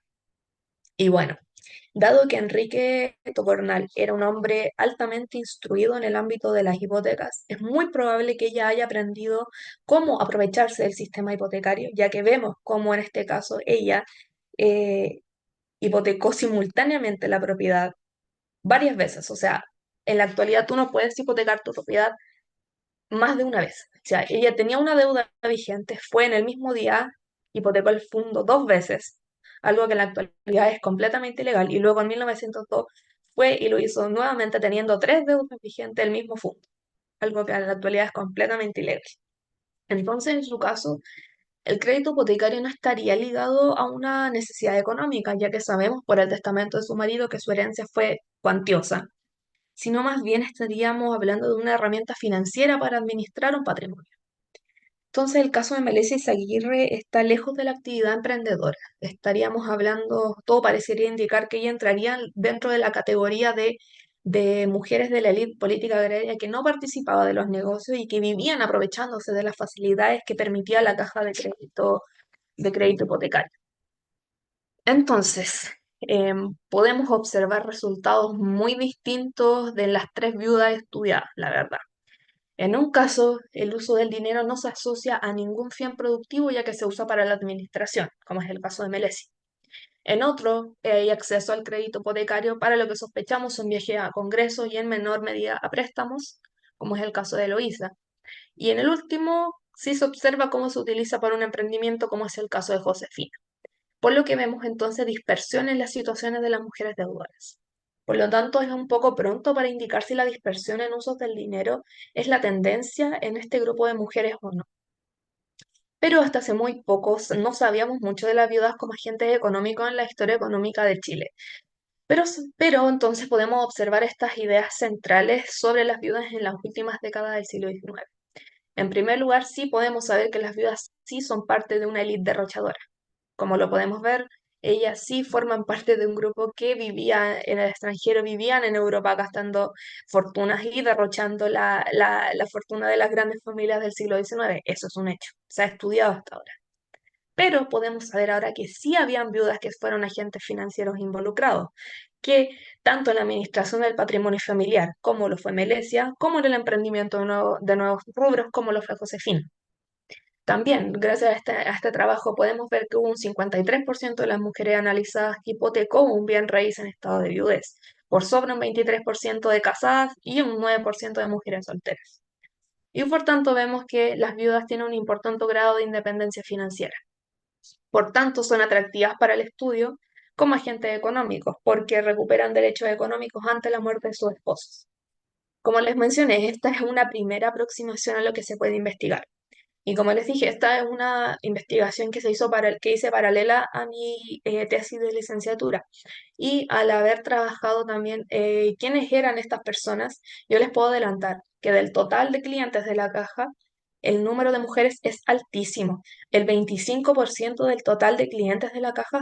Y bueno, Dado que Enrique Tocornal era un hombre altamente instruido en el ámbito de las hipotecas, es muy probable que ella haya aprendido cómo aprovecharse del sistema hipotecario, ya que vemos cómo en este caso ella eh, hipotecó simultáneamente la propiedad varias veces. O sea, en la actualidad tú no puedes hipotecar tu propiedad más de una vez. O sea, ella tenía una deuda vigente, fue en el mismo día, hipotecó el fondo dos veces, algo que en la actualidad es completamente ilegal, y luego en 1902 fue y lo hizo nuevamente teniendo tres deudas vigentes el mismo fondo, algo que en la actualidad es completamente ilegal. Entonces, en su caso, el crédito hipotecario no estaría ligado a una necesidad económica, ya que sabemos por el testamento de su marido que su herencia fue cuantiosa, sino más bien estaríamos hablando de una herramienta financiera para administrar un patrimonio. Entonces, el caso de Melissa Izaguirre está lejos de la actividad emprendedora. Estaríamos hablando, todo parecería indicar que ella entraría dentro de la categoría de mujeres de la élite política agraria que no participaba de los negocios y que vivían aprovechándose de las facilidades que permitía la caja de crédito hipotecario. Entonces, podemos observar resultados muy distintos de las tres viudas estudiadas, la verdad. En un caso, el uso del dinero no se asocia a ningún fin productivo ya que se usa para la administración, como es el caso de Melesi. En otro, hay acceso al crédito hipotecario para lo que sospechamos son viajes a congresos y en menor medida a préstamos, como es el caso de Eloísa. Y en el último, sí se observa cómo se utiliza para un emprendimiento, como es el caso de Josefina. Por lo que vemos entonces dispersión en las situaciones de las mujeres deudoras. Por lo tanto, es un poco pronto para indicar si la dispersión en usos del dinero es la tendencia en este grupo de mujeres o no. Pero hasta hace muy poco no sabíamos mucho de las viudas como agentes económicos en la historia económica de Chile. Pero entonces podemos observar estas ideas centrales sobre las viudas en las últimas décadas del siglo XIX. En primer lugar, sí podemos saber que las viudas sí son parte de una élite derrochadora. Como lo podemos ver, ellas sí forman parte de un grupo que vivía en el extranjero, vivían en Europa gastando fortunas y derrochando la fortuna de las grandes familias del siglo XIX. Eso es un hecho, se ha estudiado hasta ahora. Pero podemos saber ahora que sí habían viudas que fueron agentes financieros involucrados, que tanto en la administración del patrimonio familiar, como lo fue Melesia, como en el emprendimiento de nuevos rubros, como lo fue Josefina. También, gracias a este trabajo, podemos ver que hubo un 53% de las mujeres analizadas que hipotecó un bien raíz en estado de viudez, por sobre un 23% de casadas y un 9% de mujeres solteras. Y por tanto vemos que las viudas tienen un importante grado de independencia financiera. Por tanto, son atractivas para el estudio como agentes económicos, porque recuperan derechos económicos ante la muerte de sus esposos. Como les mencioné, esta es una primera aproximación a lo que se puede investigar. Y como les dije, esta es una investigación que se hizo que hice paralela a mi tesis de licenciatura. Y al haber trabajado también quiénes eran estas personas, yo les puedo adelantar que del total de clientes de la caja, el número de mujeres es altísimo. El 25% del total de clientes de la caja,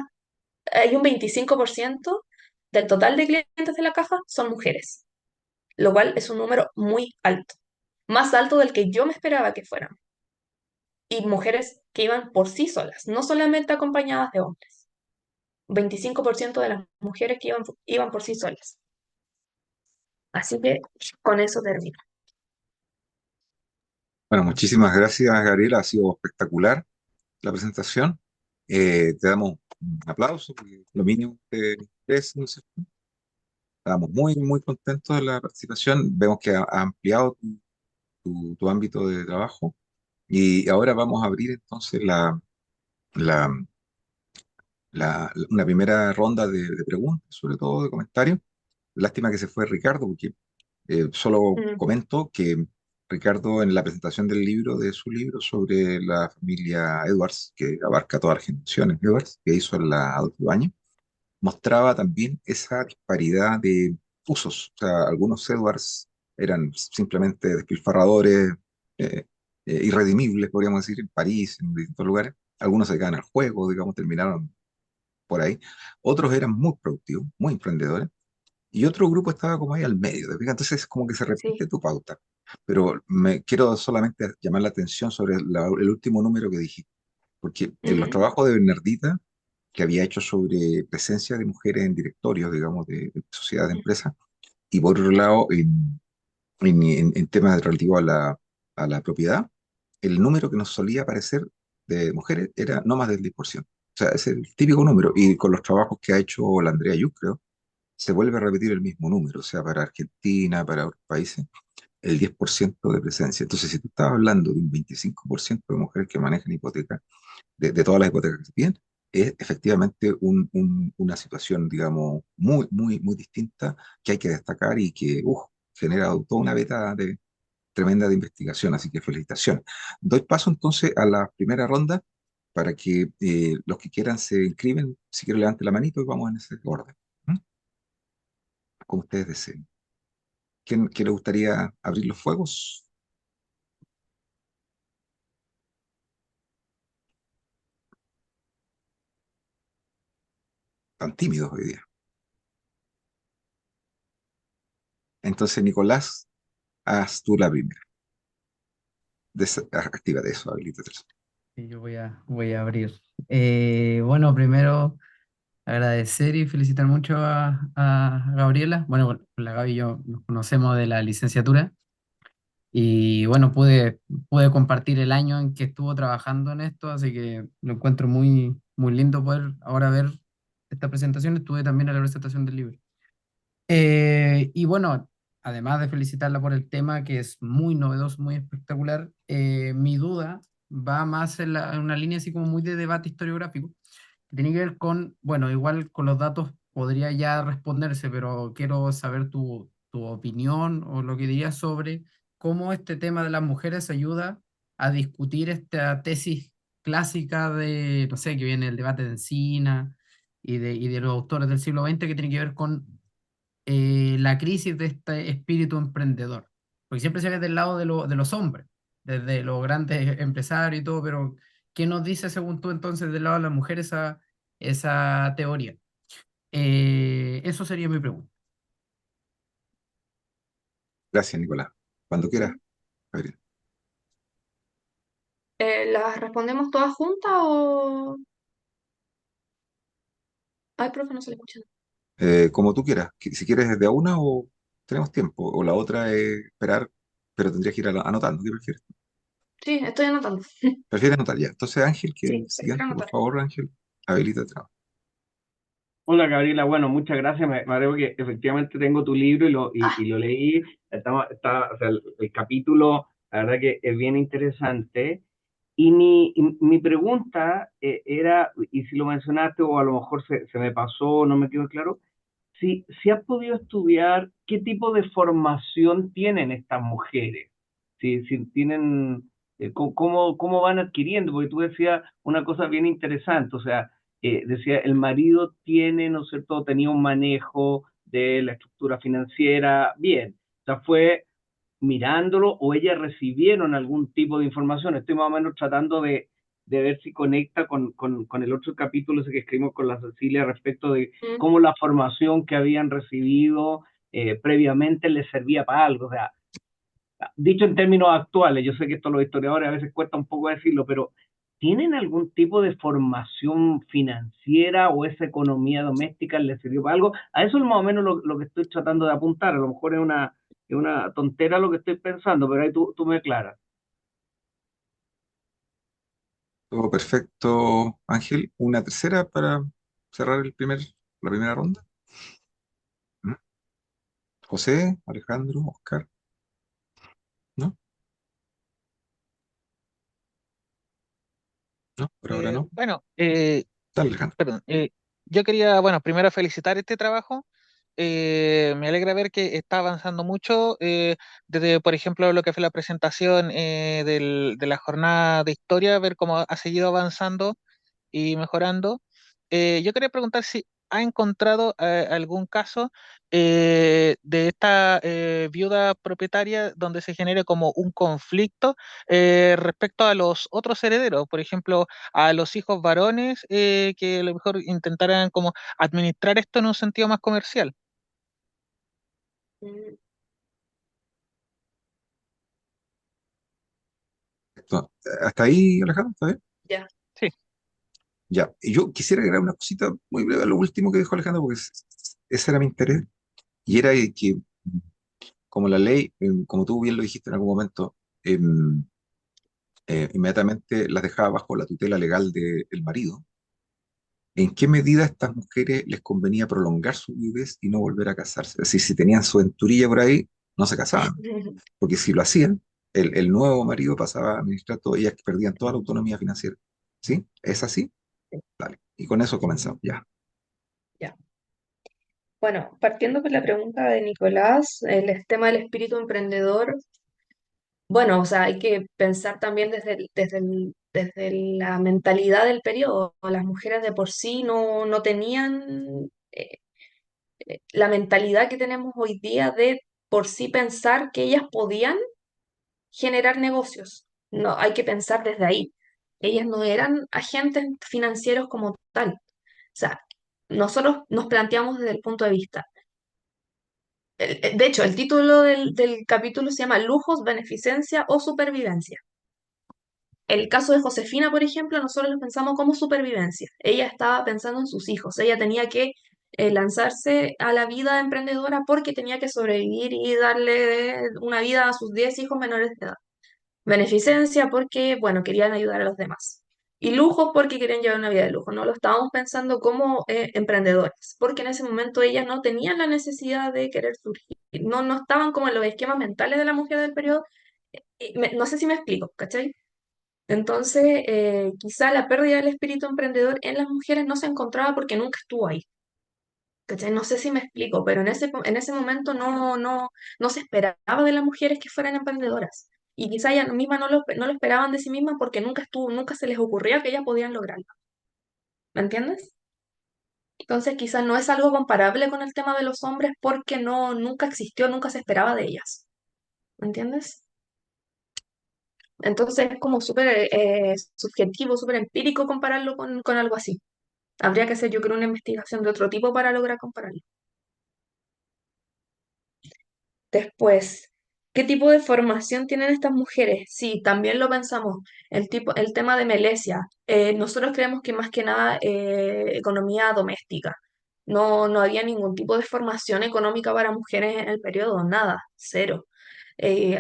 hay un 25% del total de clientes de la caja son mujeres, lo cual es un número muy alto, más alto del que yo me esperaba que fueran y mujeres que iban por sí solas, no solamente acompañadas de hombres. 25% de las mujeres que iban por sí solas. Así que con eso termino. Bueno, muchísimas gracias, Gabriela. Ha sido espectacular la presentación. Te damos un aplauso, porque lo mínimo que es, ¿no es cierto? Estamos muy, muy contentos de la participación. Vemos que ha ampliado tu ámbito de trabajo. Y ahora vamos a abrir entonces la, una primera ronda de preguntas, sobre todo de comentarios. Lástima que se fue Ricardo, porque solo Mm, comento que Ricardo en la presentación del libro, de su libro sobre la familia Edwards, que abarca todas las generaciones Edwards, que hizo en la Adolfo Ibáñez, mostraba también esa disparidad de usos. O sea, algunos Edwards eran simplemente despilfarradores, eh, irredimibles, podríamos decir, en París, en distintos lugares. Algunos se quedan al juego, digamos, terminaron por ahí. Otros eran muy productivos, muy emprendedores y otro grupo estaba como ahí al medio, ¿te fijas? Entonces como que se sí. repite tu pauta. Pero me quiero solamente llamar la atención sobre el último número que dijiste, porque en los Ujú, trabajos de Bernardita que había hecho sobre presencia de mujeres en directorios, digamos, de sociedades de empresas, y por otro lado, en temas relativos a la propiedad, el número que nos solía aparecer de mujeres era no más del 10%. O sea, es el típico número. Y con los trabajos que ha hecho la Andrea Yuc, creo, se vuelve a repetir el mismo número. O sea, para Argentina, para otros países, el 10% de presencia. Entonces, si tú estabas hablando de un 25% de mujeres que manejan hipotecas, de todas las hipotecas que se piden, es efectivamente una situación, digamos, muy distinta que hay que destacar y que genera toda una beta tremenda de investigación. Así que felicitaciones. Doy paso entonces a la primera ronda para que los que quieran se inscriben. Si quieren, levante la manito y vamos en ese orden. ¿Mm? Como ustedes deseen. ¿Quién le gustaría abrir los fuegos? Tan tímidos hoy día. Entonces, Nicolás, haz tú la primera. Actívate eso, habilítate eso. Y yo voy a abrir. Bueno, primero agradecer y felicitar mucho a Gabriela. Bueno, con la Gaby y yo nos conocemos de la licenciatura y bueno, pude compartir el año en que estuvo trabajando en esto, así que lo encuentro muy lindo poder ahora ver esta presentación. Estuve también en la presentación del libro. Y bueno, además de felicitarla por el tema, que es muy novedoso, muy espectacular, mi duda va más en una línea así como muy de debate historiográfico, que tiene que ver con, bueno, igual con los datos podría ya responderse, pero quiero saber tu opinión o lo que dirías sobre cómo este tema de las mujeres ayuda a discutir esta tesis clásica de, no sé, que viene el debate de Encina y de los autores del siglo XX, que tiene que ver con la crisis de este espíritu emprendedor. Porque siempre se ve del lado de los hombres, desde los grandes empresarios y todo, pero ¿qué nos dice, según tú, entonces, del lado de las mujeres esa teoría? Eso sería mi pregunta. Gracias, Nicolás. Cuando quieras, Gabriel. ¿Las respondemos todas juntas o...? Ay, profe, no se le escucha. Como tú quieras. Si quieres de a una o tenemos tiempo. O la otra es esperar, pero tendrías que ir anotando. ¿Qué prefieres? Sí, estoy anotando. ¿Prefieres anotar ya? Entonces, Ángel, que es Sí, el prefiero siguiente, por anotar. favor, Ángel, habilítate. Hola Gabriela, bueno, muchas gracias. Me alegro que efectivamente tengo tu libro y Ah, lo leí. O sea, el capítulo, la verdad que es bien interesante. Y mi pregunta era, y si lo mencionaste o a lo mejor se me pasó, no me quedó claro, si has podido estudiar qué tipo de formación tienen estas mujeres, si tienen, cómo van adquiriendo, porque tú decías una cosa bien interesante, o sea, decía, el marido tiene, ¿no es cierto?, tenía un manejo de la estructura financiera, bien, o sea, fue mirándolo o ellas recibieron algún tipo de información. Estoy más o menos tratando de ver si conecta con el otro capítulo ese que escribimos con la Cecilia respecto de mm, cómo la formación que habían recibido previamente les servía para algo. O sea, dicho en términos actuales, yo sé que esto los historiadores a veces cuesta un poco decirlo, pero ¿tienen algún tipo de formación financiera o esa economía doméstica les sirvió para algo? A eso es más o menos lo que estoy tratando de apuntar. A lo mejor es una tontera lo que estoy pensando, pero ahí tú me aclaras. Todo perfecto, Ángel. Una tercera para cerrar la primera ronda. ¿Mm? José, Alejandro, Oscar, ¿no? ¿No? Por ahora no. Bueno, Dale, Alejandro. perdón, yo quería, bueno, primero felicitar este trabajo. Me alegra ver que está avanzando mucho, desde, por ejemplo, lo que fue la presentación de la jornada de historia, ver cómo ha seguido avanzando y mejorando. Yo quería preguntar si ha encontrado algún caso de esta viuda propietaria donde se genere como un conflicto respecto a los otros herederos, por ejemplo, a los hijos varones que a lo mejor intentaran como administrar esto en un sentido más comercial. mm, Hasta ahí, Alejandro, ¿está bien? ya. Sí. Ya, y yo quisiera agregar una cosita muy breve a lo último que dijo Alejandro, porque ese era mi interés, y era que como la ley, como tú bien lo dijiste en algún momento, em, inmediatamente las dejaba bajo la tutela legal del marido. ¿En qué medida a estas mujeres les convenía prolongar su viudez y no volver a casarse? Es decir, si tenían su venturilla por ahí, no se casaban, porque si lo hacían, el nuevo marido pasaba a administrar todo, ellas perdían toda la autonomía financiera. ¿Sí? ¿Es así? Dale. Y con eso comenzamos, ya. Ya. Bueno, partiendo por la pregunta de Nicolás, el tema del espíritu emprendedor, bueno, o sea, hay que pensar también desde la mentalidad del periodo. Las mujeres de por sí no tenían la mentalidad que tenemos hoy día de por sí pensar que ellas podían generar negocios. No, hay que pensar desde ahí. Ellas no eran agentes financieros como tal. O sea, nosotros nos planteamos desde el punto de vista. De hecho, el título del capítulo se llama Lujos, Beneficencia o Supervivencia. El caso de Josefina, por ejemplo, nosotros lo pensamos como supervivencia. Ella estaba pensando en sus hijos. Ella tenía que lanzarse a la vida emprendedora porque tenía que sobrevivir y darle una vida a sus 10 hijos menores de edad. Beneficencia porque, bueno, querían ayudar a los demás. Y lujos porque querían llevar una vida de lujo. No lo estábamos pensando como emprendedores, porque en ese momento ellas no tenían la necesidad de querer surgir. No estaban como en los esquemas mentales de la mujer del periodo. No sé si me explico, ¿cachai? Entonces, quizá la pérdida del espíritu emprendedor en las mujeres no se encontraba porque nunca estuvo ahí. ¿Cachai? No sé si me explico, pero en ese momento no se esperaba de las mujeres que fueran emprendedoras. Y quizá ellas mismas no lo esperaban de sí mismas porque nunca se les ocurría que ellas podían lograrlo. ¿Me entiendes? Entonces, quizás no es algo comparable con el tema de los hombres porque nunca existió, nunca se esperaba de ellas. ¿Me entiendes? Entonces, es como súper subjetivo, súper empírico compararlo con algo así. Habría que hacer, yo creo, una investigación de otro tipo para lograr compararlo. Después, ¿qué tipo de formación tienen estas mujeres? Sí, también lo pensamos. El tema de Melesia. Nosotros creemos que más que nada economía doméstica. No había ningún tipo de formación económica para mujeres en el periodo, nada, cero.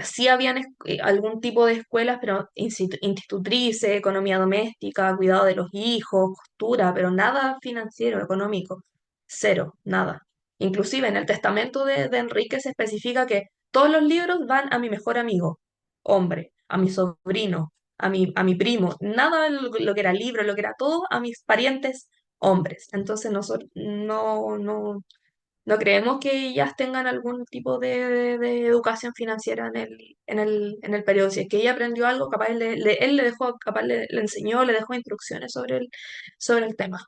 Sí habían algún tipo de escuelas, pero institutrices, economía doméstica, cuidado de los hijos, costura, pero nada financiero, económico, cero, nada. Inclusive en el testamento de Enrique se especifica que todos los libros van a mi mejor amigo, hombre, a mi sobrino, a mi primo, nada de lo que era libro, lo que era todo, a mis parientes hombres. Entonces nosotros no creemos que ellas tengan algún tipo de educación financiera en el periodo. Si es que ella aprendió algo, capaz él le dejó, capaz le enseñó, le dejó instrucciones sobre el tema.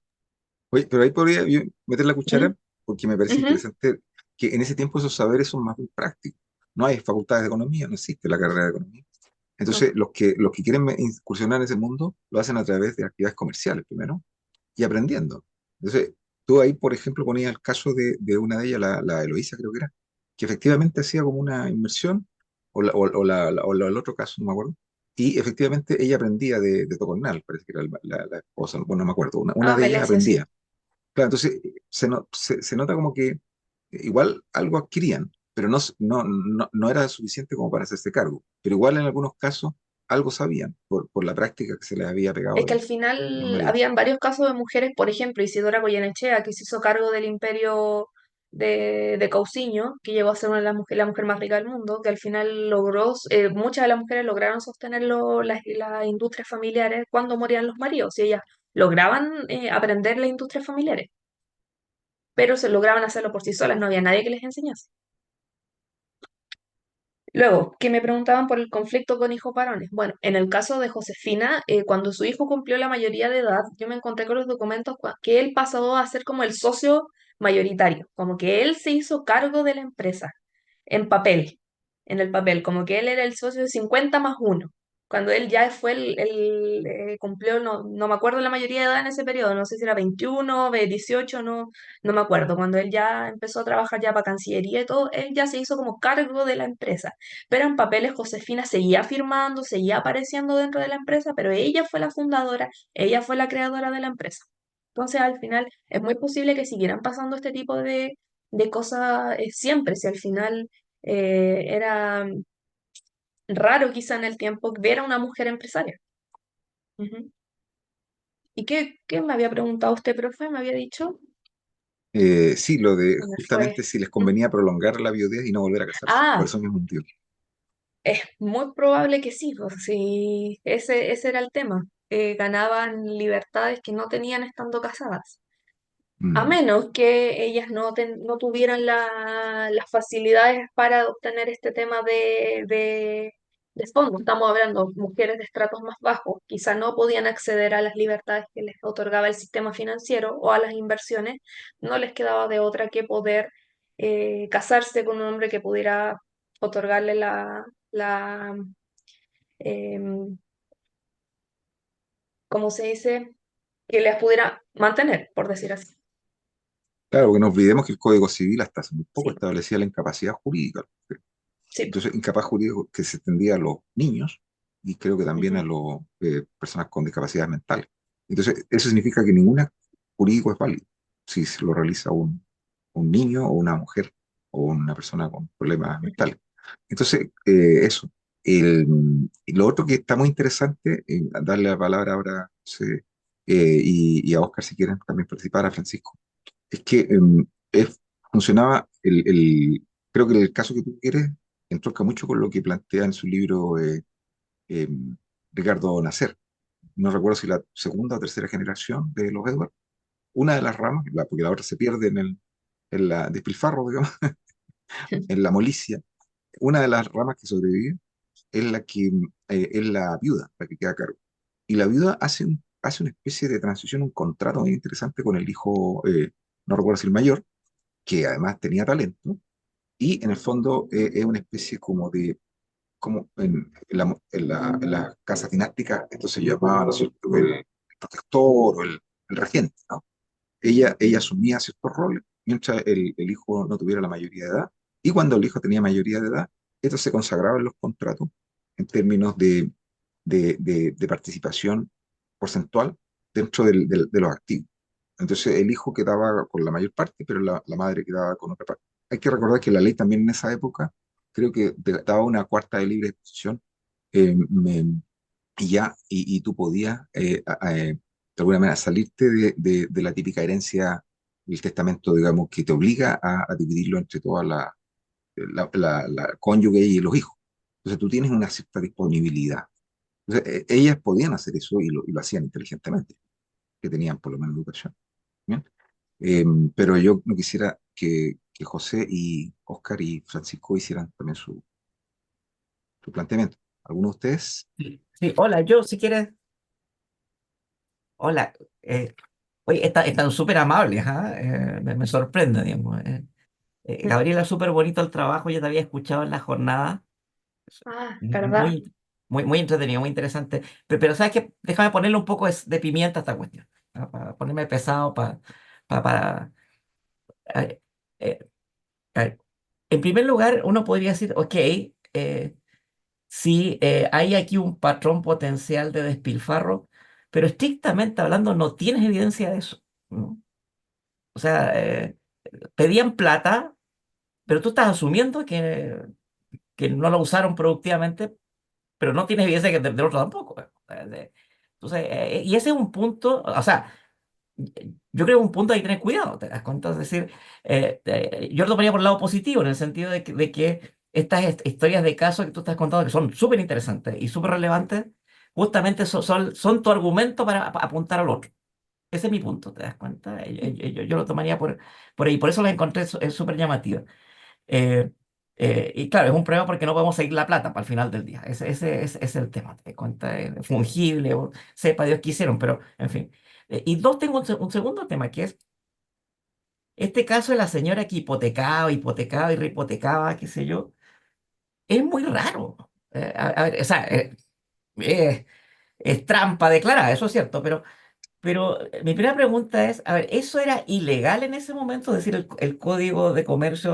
Oye, pero ahí podría yo meter la Ujú, cuchara, porque me parece ujú, interesante que en ese tiempo esos saberes son más bien prácticos. No hay facultades de economía, no existe la carrera de economía. no, Entonces, los que quieren incursionar en ese mundo lo hacen a través de actividades comerciales primero y aprendiendo. Entonces, tú ahí, por ejemplo, ponías el caso de una de ellas, la Eloísa, creo que era, que efectivamente hacía como una inversión, o el otro caso, no me acuerdo, y efectivamente ella aprendía de Tocornal, parece que era la esposa, bueno, no me acuerdo, una ah, de ellas Melesia, sí. aprendía. Claro, entonces se nota como que igual algo adquirían, pero no era suficiente como para hacerse cargo. Pero igual en algunos casos algo sabían por la práctica que se les había pegado Es que de al los final maridos. habían varios casos de mujeres, por ejemplo, Isidora Goyenechea, que se hizo cargo del imperio de Cousiño, que llegó a ser una de la mujer más rica del mundo, que al final muchas de las mujeres lograron sostener las industrias familiares cuando morían los maridos, y ellas lograban aprender las industrias familiares, pero se lograban hacerlo por sí solas, no había nadie que les enseñase. Luego, que me preguntaban por el conflicto con hijos varones. Bueno, en el caso de Josefina, cuando su hijo cumplió la mayoría de edad, yo me encontré con los documentos que él pasó a ser como el socio mayoritario, como que él se hizo cargo de la empresa, en papel, en el papel, como que él era el socio de 50 más uno. cuando él ya fue cumplió, no me acuerdo la mayoría de edad en ese periodo, no sé si era 21, 18, no me acuerdo, cuando él ya empezó a trabajar ya para Cancillería y todo, él ya se hizo como cargo de la empresa, pero en papeles Josefina seguía firmando, seguía apareciendo dentro de la empresa, pero ella fue la fundadora, ella fue la creadora de la empresa. Entonces, al final, es muy posible que siguieran pasando este tipo de cosas siempre, si al final era raro quizá en el tiempo ver a una mujer empresaria. Ujú. ¿Y qué me había preguntado usted, profe? Me había dicho. Sí, lo de Se me justamente fue. si les Mm. convenía prolongar la viudez y no volver a casarse, por Ah, eso mismo motivo. es muy probable que sí, pues sí, ese era el tema. Ganaban libertades que no tenían estando casadas. A Mm. menos que ellas no tuvieran las facilidades para obtener este tema de fondos. Estamos hablando de mujeres de estratos más bajos, quizá no podían acceder a las libertades que les otorgaba el sistema financiero o a las inversiones, no les quedaba de otra que poder casarse con un hombre que pudiera otorgarle la em, ¿cómo se dice? Que les pudiera mantener, por decir así. Claro, porque no olvidemos que el Código Civil hasta hace muy poco Sí, establecía la incapacidad jurídica. sí. Entonces, incapaz jurídico que se extendía a los niños y creo que también a Ujú, las personas con discapacidades mentales. Entonces, eso significa que ningún jurídico es válido si se lo realiza un niño o una mujer o una persona con problemas ujú. mentales. Entonces, eso. Y lo otro que está muy interesante, darle la palabra ahora y a Oscar si quieren también participar, a Francisco, es que funcionaba creo que el caso que tú quieres entronca mucho con lo que plantea en su libro eh, Ricardo Nacer. No recuerdo si la segunda o tercera generación de los Edwards, una de las ramas, porque la otra se pierde en la despilfarro, digamos, en la molicie, una de las ramas que sobrevive es la que es la viuda, la que queda a cargo. Y la viuda hace una especie de transición, un contrato muy interesante con el hijo, no recuerdo si el mayor, que además tenía talento, y en el fondo es una especie como en las casas dinásticas, esto se llamaba, ¿no es cierto?, el protector o el regente, ¿no? Ella asumía ciertos roles mientras el hijo no tuviera la mayoría de edad, y cuando el hijo tenía mayoría de edad, esto se consagraba en los contratos en términos de participación porcentual dentro de los activos. Entonces el hijo quedaba con la mayor parte, pero la madre quedaba con otra parte. Hay que recordar que la ley también en esa época creo que daba una cuarta de libre disposición y ya, y tú podías de alguna manera salirte de la típica herencia del testamento, digamos, que te obliga a dividirlo entre toda la cónyuge y los hijos. Entonces tú tienes una cierta disponibilidad. Entonces, ellas podían hacer eso y lo hacían inteligentemente, que tenían por lo menos educación. ¿Bien? Pero yo no quisiera que José y Oscar y Francisco hicieran también su planteamiento. ¿Alguno de ustedes? Sí, sí, hola, yo si quieres, hola, oye, están súper amables, ¿ah? Me sorprende, digamos. Gabriela, súper bonito el trabajo, yo te había escuchado en la jornada, Ah, ¿verdad? muy, muy entretenido, muy interesante, pero ¿sabes qué? Déjame ponerle un poco de pimienta a esta cuestión, ¿ah? Para ponerme pesado, para... eh, eh, eh, en primer lugar, uno podría decir, ok, sí, hay aquí un patrón potencial de despilfarro, pero estrictamente hablando no tienes evidencia de eso, ¿no? O sea, pedían plata, pero tú estás asumiendo que no lo usaron productivamente, pero no tienes evidencia que del otro tampoco. Entonces, y ese es un punto, o sea, yo creo que un punto hay que tener cuidado, ¿te das cuenta? Es decir, yo lo tomaría por el lado positivo, en el sentido de que estas historias de casos que tú estás contando, que son súper interesantes y súper relevantes, justamente son tu argumento para apuntar al otro. Ese es mi punto, ¿te das cuenta? Yo lo tomaría por ahí, por eso la encontré súper llamativa. Eh, y claro, es un problema porque no podemos seguir la plata para el final del día. Ese es el tema, ¿te das cuenta? Fungible, o sepa Dios qué hicieron, pero en fin. Y dos, tengo un segundo tema, que es este caso de la señora que hipotecaba y rehipotecaba, qué sé yo, es muy raro. A ver, o sea, Es, es trampa declarada, eso es cierto, pero mi primera pregunta es, a ver, ¿eso era ilegal en ese momento? Es decir, el Código de Comercio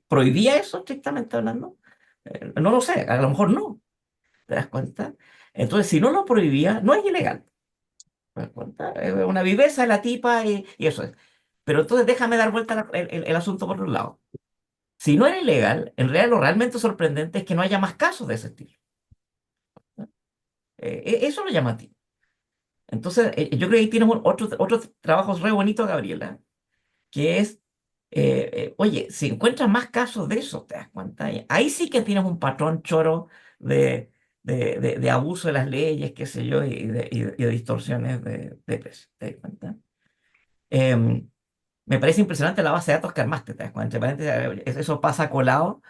prohibía eso estrictamente hablando. No lo sé, a lo mejor no, ¿te das cuenta? Entonces, si no lo prohibía, no es ilegal. ¿Te das cuenta? Es una viveza de la tipa y eso es. Pero entonces déjame dar vuelta el asunto por un lado. Si no era ilegal, en realidad lo realmente sorprendente es que no haya más casos de ese estilo. Eso es lo llamativo. Entonces, yo creo que ahí tienes otro trabajo re bonito, Gabriela, que es, oye, si encuentras más casos de eso, te das cuenta, ahí sí que tienes un patrón choro de, de abuso de las leyes, qué sé yo, y de distorsiones de precios, ¿te das cuenta? Em, Me parece impresionante la base de datos que armaste, ¿te das cuenta? Entre paréntesis, eso pasa colado,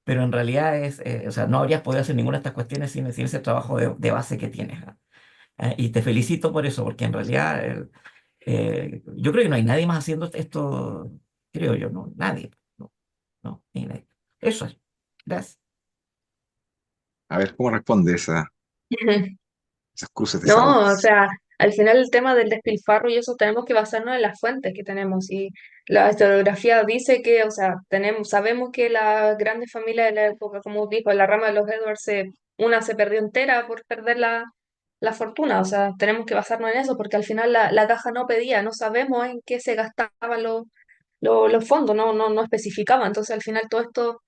pero en realidad o sea, no habrías podido hacer ninguna de estas cuestiones sin ese trabajo de base que tienes. ¿Ah? Y te felicito por eso, porque en realidad yo creo que no hay nadie más haciendo esto, creo yo, no, nadie, no, no, ni nadie. Eso es. Gracias. A ver, ¿cómo responde esas cruces de No, o sables? sea, al final el tema del despilfarro y eso tenemos que basarnos en las fuentes que tenemos. Y la historiografía dice que, o sea, sabemos que las grandes familias de la época, como dijo, la rama de los Edwards, una se perdió entera por perder la fortuna. O sea, tenemos que basarnos en eso porque al final la caja no pedía, no sabemos en qué se gastaban los fondos, no especificaba. Entonces al final todo esto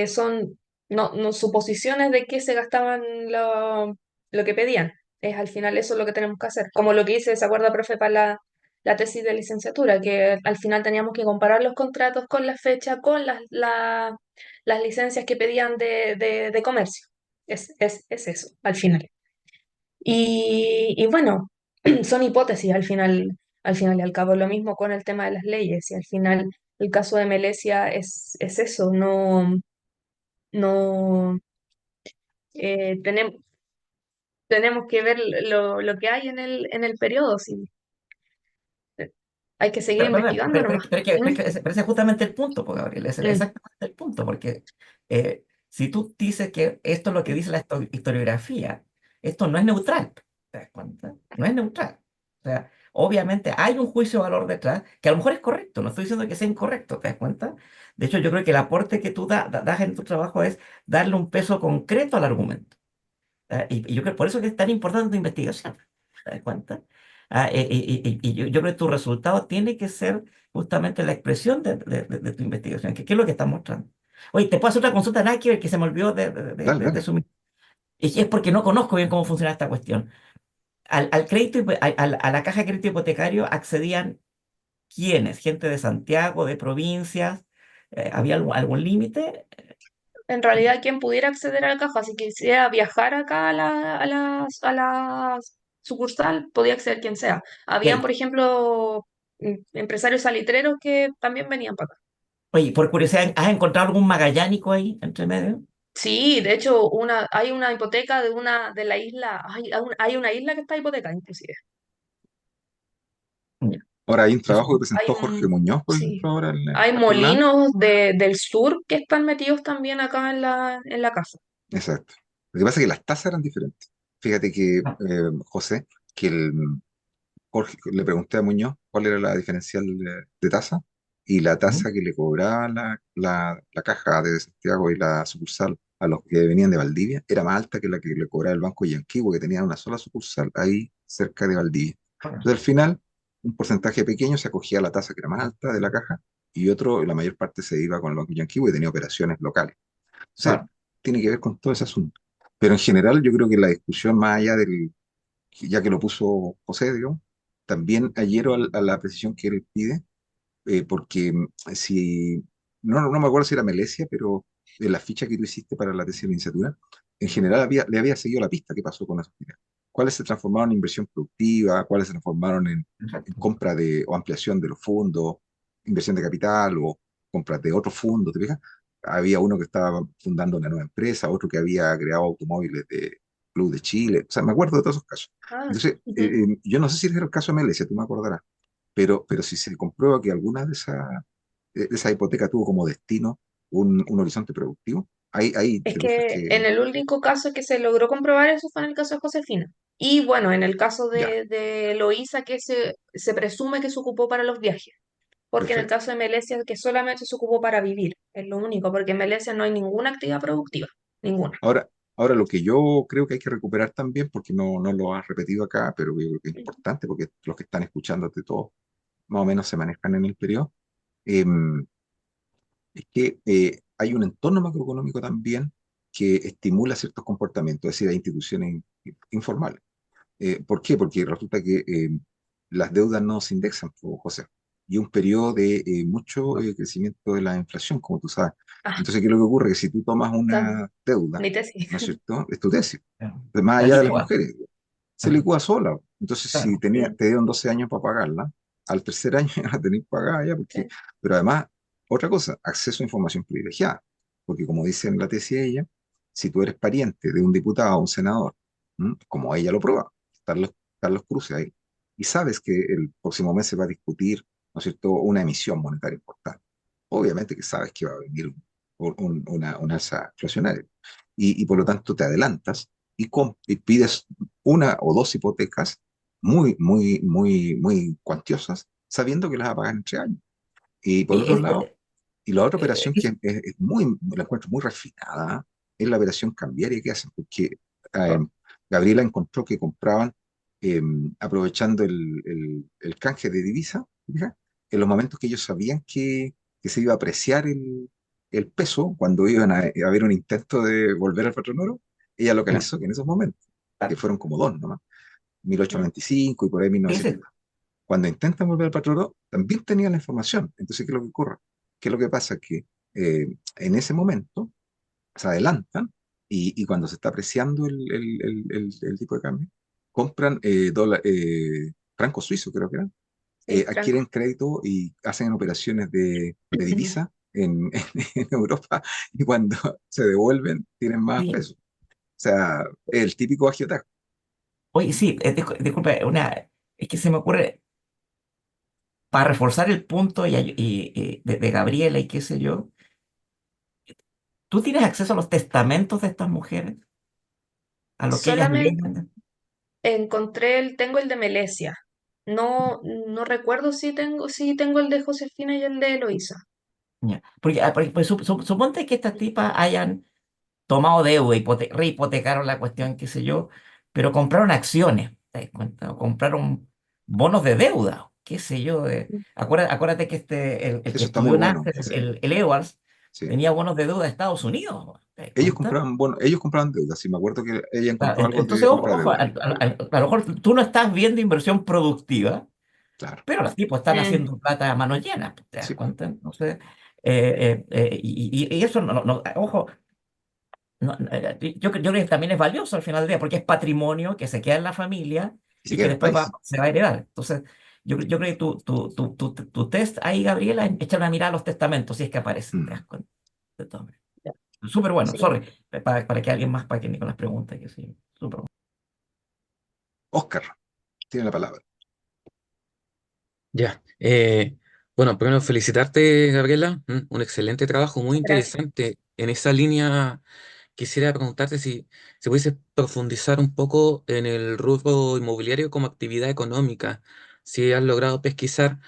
son no, suposiciones de qué se gastaban lo que pedían. Es al final eso lo que tenemos que hacer. Como lo que hice, ¿se acuerda, profe, para la tesis de licenciatura? Que al final teníamos que comparar los contratos con la fecha, con las licencias que pedían de comercio. Es eso, al final. Y bueno, son hipótesis al final y al cabo. Lo mismo con el tema de las leyes. Y al final el caso de Melesia es eso. No tenemos que ver lo que hay en el periodo. Sí. Hay que seguir investigando nomás. Mm, Pero ese es justamente el punto, pues, Gabriel, ese es mm. exactamente el punto, porque si tú dices que esto es lo que dice la historiografía, esto no es neutral, ¿te das cuenta? No es neutral. O sea, obviamente hay un juicio de valor detrás, que a lo mejor es correcto, no estoy diciendo que sea incorrecto, ¿te das cuenta? De hecho, yo creo que el aporte que tú das en tu trabajo es darle un peso concreto al argumento. Y yo creo por eso que es tan importante tu investigación. ¿Te das cuenta? Y yo creo que tu resultado tiene que ser justamente la expresión de tu investigación. ¿Qué es lo que estás mostrando? Oye, te puedo hacer otra consulta, nada que ver, que se me olvidó Dale, de dale. sumir. Y es porque no conozco bien cómo funciona esta cuestión. Al crédito, a la caja de crédito hipotecario accedían ¿quiénes? Gente de Santiago, de provincias. ¿Había algún límite? En realidad, quien pudiera acceder a la caja, si quisiera viajar acá a la sucursal, podía acceder quien sea. Habían, Ok. por ejemplo, empresarios salitreros que también venían para acá. Oye, por curiosidad, ¿has encontrado algún magallánico ahí entre medio? Sí, de hecho, hay una hipoteca de la isla, hay una isla que está hipotecada, inclusive. Ya. Ahora hay un Eso, trabajo que Hay, presentó Jorge Muñoz, por ejemplo, sí, ahora en hay la jornada. molinos del sur que están metidos también acá en la casa. Exacto. Lo que pasa es que las tasas eran diferentes. Fíjate que, ah, José, que Jorge, le pregunté a Muñoz cuál era la diferencial de tasa y la ¿mm? tasa que le cobraba la caja de Santiago y la sucursal a los que venían de Valdivia era más alta que la que le cobraba el Banco Yanquihue, que tenía una sola sucursal ahí cerca de Valdivia. Bueno, Entonces, al final, un porcentaje pequeño se acogía a la tasa que era más alta de la caja y otro, la mayor parte se iba con el Banco Yanquihue y tenía operaciones locales. Entonces, claro. tiene que ver con todo ese asunto. Pero en general, yo creo que la discusión, más allá ya que lo puso José, digamos, también adhiero a la precisión que él pide, porque si, no me acuerdo si era Melesia, pero de la ficha que tú hiciste para la tesis de licenciatura, en general le había seguido la pista que pasó con las unidades. ¿Cuáles se transformaron en inversión productiva? ¿Cuáles se transformaron en Exacto. compra de, o ampliación de los fondos, inversión de capital o compras de otros fondos? ¿Te fijas? Había uno que estaba fundando una nueva empresa, otro que había creado automóviles de Club de Chile. O sea, me acuerdo de todos esos casos. Ah, Entonces, ujú. yo no sé si era el caso de Melesia, tú me acordarás, pero si se comprueba que alguna de esas hipotecas tuvo como destino un horizonte productivo, Ahí Es te fijas que en que el único caso que se logró comprobar eso fue en el caso de Josefina. Y bueno, en el caso ya, de Eloísa, que se presume que se ocupó para los viajes. Porque en el perfecto. caso de Melesia, que solamente se ocupó para vivir, es lo único, porque en Melesia no hay ninguna actividad productiva, ninguna. Ahora, ahora lo que yo creo que hay que recuperar también, porque no lo has repetido acá, pero yo creo que es Ujú. importante, porque los que están escuchándote todos más o menos se manejan en el periodo, em, es que hay un entorno macroeconómico también que estimula ciertos comportamientos, es decir, hay instituciones informales. ¿Por qué? Porque resulta que las deudas no se indexan, pues, José, y un periodo de mucho crecimiento de la inflación, como tú sabes. Ah, Entonces, ¿qué es lo que ocurre? Que si tú tomas está, una deuda, mi tesis. ¿no es cierto? Es tu tesis, Claro. más La allá de las licúa. mujeres, se Ajá. licúa sola. Entonces, si Claro. Mm, te dieron 12 años para pagarla, al tercer año ya la tenés pagada ya, porque, sí. pero además, otra cosa, acceso a información privilegiada, porque como dice en la tesis ella, si tú eres pariente de un diputado o un senador, como ella lo prueba, están los cruces ahí, y sabes que el próximo mes se va a discutir, ¿no es cierto?, una emisión monetaria importante. Obviamente que sabes que va a venir una alza inflacionaria, y por lo tanto te adelantas y pides una o dos hipotecas muy cuantiosas, sabiendo que las vas a pagar en 3 años. Y por Oye, otro lado, y la otra operación que es- es muy, la encuentro muy refinada, es la operación cambiaria que hacen, porque eh, Gabriela encontró que compraban, eh, aprovechando el canje de divisa, ¿fija? En los momentos que ellos sabían que se iba a apreciar el peso, cuando iban a haber un intento de volver al patrón oro, ella claro, localizó que en esos momentos, que claro. fueron como dos nomás, Mm. 1895 y por ahí Ese- 1900, cuando intentan volver al patrón oro, también tenían la información. Entonces, ¿qué es lo que ocurre? ¿Qué es lo que pasa? Que en ese momento se adelantan y cuando se está apreciando el tipo de cambio, compran francos suizos, creo que eran, Sí, Franco. adquieren crédito y hacen operaciones de divisa en Europa y cuando se devuelven tienen más sí. pesos. O sea, el típico agiotaje. Oye, sí, disculpe, es que se me ocurre, para reforzar el punto de Gabriela y qué sé yo, ¿tú tienes acceso a los testamentos de estas mujeres? A lo que ellas Solamente legan. tengo el de Melesia. No, no recuerdo si tengo el de Josefina y el de Eloísa. Ya. Porque, pues, suponte que estas tipas hayan tomado deuda, rehipotecaron la cuestión, qué sé yo, pero compraron acciones, ¿te das cuenta? O compraron bonos de deuda, qué sé yo. Acuérdate que el que Eso está muy estudió bueno. Nasser, Sí, el Edwards, sí. tenía bonos de deuda de Estados Unidos, ¿te das cuenta? Ellos compraban deuda. Sí, me acuerdo que ella Claro, encontró algo de entonces, ojo, compra de ojo, deuda. a lo mejor tú no estás viendo inversión productiva, Claro. pero los tipos están Mm, haciendo plata a mano llena, ¿te das Sí, pues. cuenta? Entonces, y eso, ojo, yo creo que también es valioso al final del día, porque es patrimonio que se queda en la familia Y se y queda que en el después país. se va a heredar. Entonces, yo creo que tu test ahí, Gabriela, es echar una mirada a los testamentos, si es que aparecen, te Mm. das cuenta. De todo. Súper bueno, sí. sorry, para que alguien más, para que Nicolás pregunte, que sí, súper bueno. Oscar tiene la palabra. Ya. Bueno, primero felicitarte, Gabriela. Un excelente trabajo, muy Gracias. interesante. En esa línea quisiera preguntarte si pudiese profundizar un poco en el rubro inmobiliario como actividad económica. Si has logrado pesquisar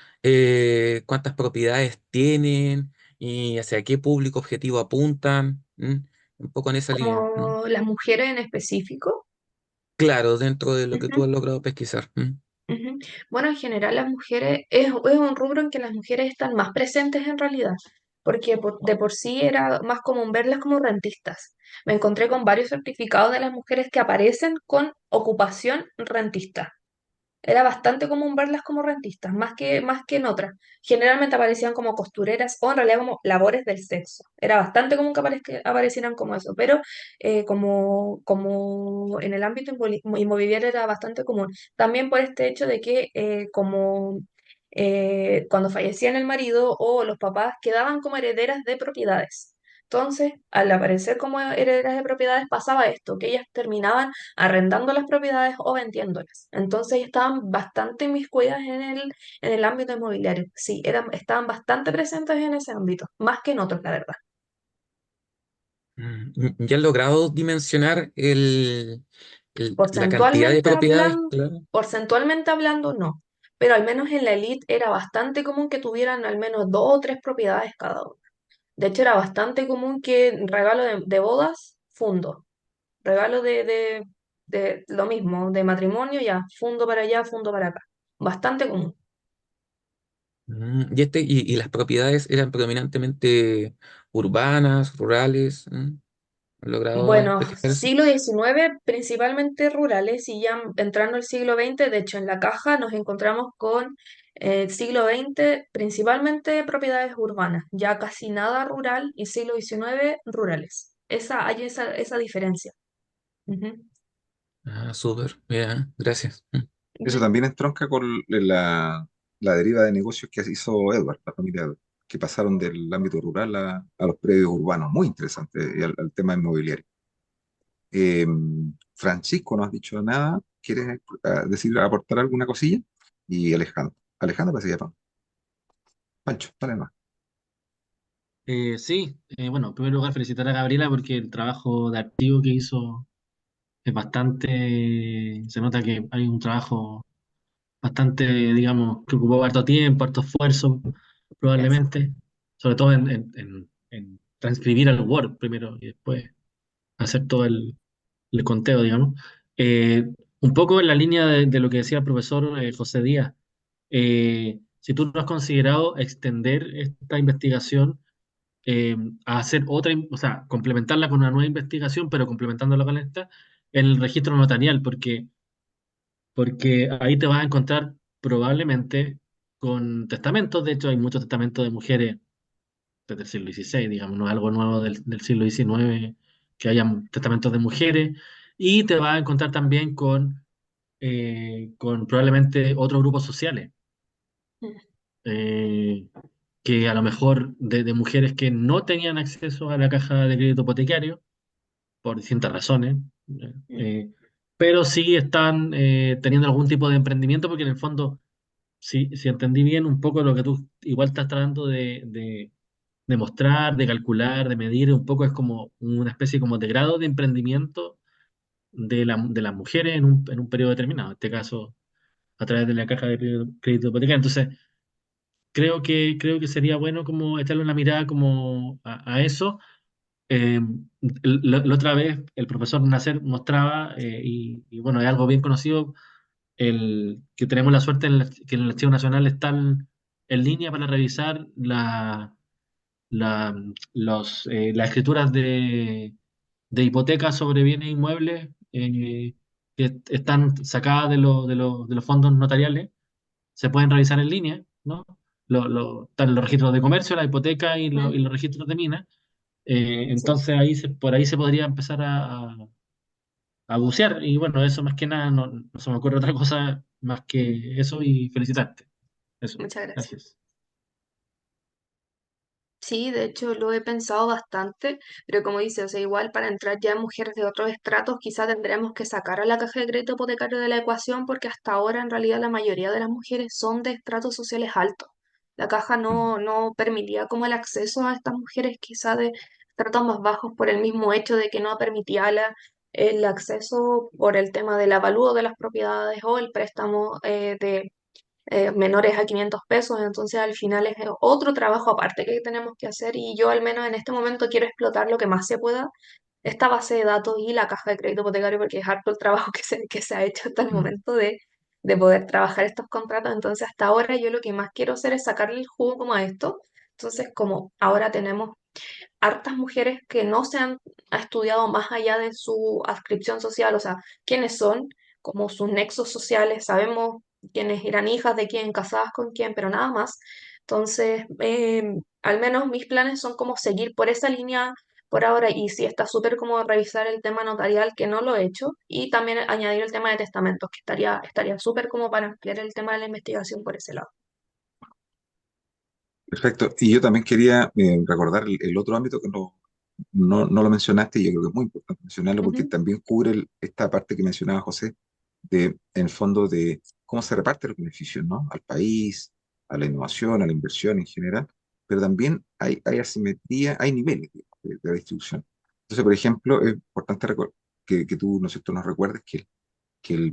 cuántas propiedades tienen y hacia qué público objetivo apuntan. Un poco en esa línea. Como las mujeres en específico. Claro, dentro de lo que tú Ujú, has logrado pesquisar. ujú. Bueno, en general las mujeres es un rubro en que las mujeres están más presentes en realidad, porque de por sí era más común verlas como rentistas. Me encontré con varios certificados de las mujeres que aparecen con ocupación rentista. Era bastante común verlas como rentistas, más que en otras. Generalmente aparecían como costureras o en realidad como labores del sexo. Era bastante común que aparecieran como eso, pero como en el ámbito inmobiliario era bastante común. También por este hecho de que cuando fallecían el marido o los papás quedaban como herederas de propiedades. Entonces, al aparecer como herederas de propiedades pasaba esto, que ellas terminaban arrendando las propiedades o vendiéndolas. Entonces estaban bastante inmiscuidas en el ámbito inmobiliario. Sí, estaban bastante presentes en ese ámbito, más que en otros, la verdad. ¿Ya han logrado dimensionar la cantidad de Porcentualmente propiedades? hablando, Claro. porcentualmente hablando, no. Pero al menos en la elite era bastante común que tuvieran al menos dos o tres propiedades cada uno. De hecho, era bastante común que regalo de bodas, fundo. Regalo de lo mismo, de matrimonio, ya, fundo para allá, fundo para acá. Bastante común. Y las propiedades eran predominantemente urbanas, rurales. ¿Han logrado Bueno, especificar eso? siglo XIX principalmente rurales y ya entrando al siglo XX, de hecho en la caja nos encontramos con siglo XX principalmente propiedades urbanas, ya casi nada rural y siglo XIX rurales. Hay esa diferencia. Ujú. Ah, súper. Ya, gracias. Eso Ya. también entronca con la deriva de negocios que hizo Edward, la familia Edward, que pasaron del ámbito rural a los predios urbanos. Muy interesante, y al tema inmobiliario. Eh, Francisco, no has dicho nada. ¿Quieres decir, aportar alguna cosilla? Y Alejandro. Alejandro parece que ya Pancho, dale más. Sí, bueno, en primer lugar felicitar a Gabriela porque el trabajo de archivo que hizo es bastante, se nota que hay un trabajo bastante, digamos, que ocupó harto tiempo, harto esfuerzo, Gracias. probablemente, sobre todo en transcribir al Word primero y después hacer todo el conteo, digamos. Un poco en la línea de lo que decía el profesor José Díaz, si tú no has considerado extender esta investigación eh, a hacer otra, o sea, complementarla con una nueva investigación, pero complementándola con esta, en el registro notarial, porque ahí te vas a encontrar probablemente con testamentos. De hecho, hay muchos testamentos de mujeres desde el siglo XVI, digamos, no es algo nuevo del siglo XIX, que hayan testamentos de mujeres, y te vas a encontrar también con probablemente otros grupos sociales. eh, que a lo mejor de mujeres que no tenían acceso a la caja de crédito hipotecario por distintas razones, eh, Mm. eh, pero sí están teniendo algún tipo de emprendimiento porque en el fondo, si entendí bien un poco lo que tú igual estás tratando de mostrar, de calcular, de medir, un poco es como una especie como de grado de emprendimiento de las mujeres en un periodo determinado, en este caso a través de la caja de crédito hipotecario. Entonces, creo que sería bueno como echarle una mirada como a eso. Eh, la otra vez el profesor Nasser mostraba, y bueno, es algo bien conocido, que tenemos la suerte que en el Archivo Nacional están en línea para revisar las escrituras de hipotecas sobre bienes inmuebles que están sacadas de los fondos notariales. Se pueden revisar en línea, ¿no? Están los registros de comercio, la hipoteca y Mm. los registros de minas. Sí. Entonces por ahí se podría empezar a bucear. Y bueno, eso más que nada, no se me ocurre otra cosa más que eso y felicitarte. Eso, Muchas gracias. gracias. Sí, de hecho lo he pensado bastante, pero como dice, o sea, igual para entrar ya en mujeres de otros estratos, quizá tendremos que sacar a la caja de crédito hipotecario de la ecuación, porque hasta ahora en realidad la mayoría de las mujeres son de estratos sociales altos. La caja Mm. no permitía como el acceso a estas mujeres quizá de estratos más bajos por el mismo hecho de que no permitía el acceso por el tema del avalúo de las propiedades o el préstamo de menores a 500 pesos, entonces al final es otro trabajo aparte que tenemos que hacer y yo al menos en este momento quiero explotar lo que más se pueda, esta base de datos y la caja de crédito hipotecario porque es harto el trabajo que se ha hecho hasta el Mm. momento de poder trabajar estos contratos, entonces hasta ahora yo lo que más quiero hacer es sacarle el jugo como a esto, entonces como ahora tenemos hartas mujeres que no se han estudiado más allá de su adscripción social, o sea, quiénes son, como sus nexos sociales, sabemos quiénes eran hijas de quién, casadas con quién, pero nada más. Entonces, al menos mis planes son como seguir por esa línea por ahora y sí, está súper como revisar el tema notarial, que no lo he hecho, y también añadir el tema de testamentos, que estaría súper como para ampliar el tema de la investigación por ese lado. Perfecto. Y yo también quería recordar el otro ámbito que no lo mencionaste y yo creo que es muy importante mencionarlo porque Ujú. también cubre esta parte que mencionaba José, en el fondo de cómo se reparten los beneficios, ¿no? Al país, a la innovación, a la inversión en general, pero también hay asimetría, hay niveles de distribución. Entonces, por ejemplo, es importante que tú, ¿no es cierto?, nos recuerdes que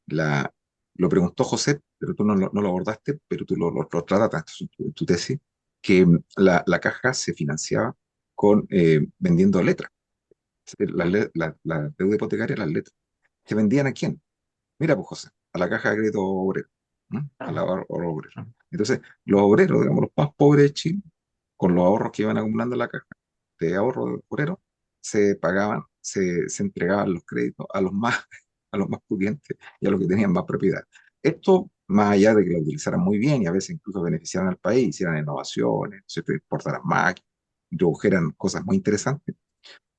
la, lo preguntó José, pero tú no lo abordaste, pero tú lo trataste en tu tesis, que la caja se financiaba vendiendo letras. La deuda hipotecaria, las letras. ¿Se vendían a quién? Mira, pues José, a la caja de crédito obrero, ¿no? A la obrero. Entonces, los obreros, digamos, los más pobres de Chile, con los ahorros que iban acumulando en la caja de ahorro de obrero, se entregaban los créditos a los más, a los más pudientes y a los que tenían más propiedad. Esto, más allá de que lo utilizaran muy bien y a veces incluso beneficiaran al país, hicieran innovaciones, se exportaran máquinas, introdujeran cosas muy interesantes,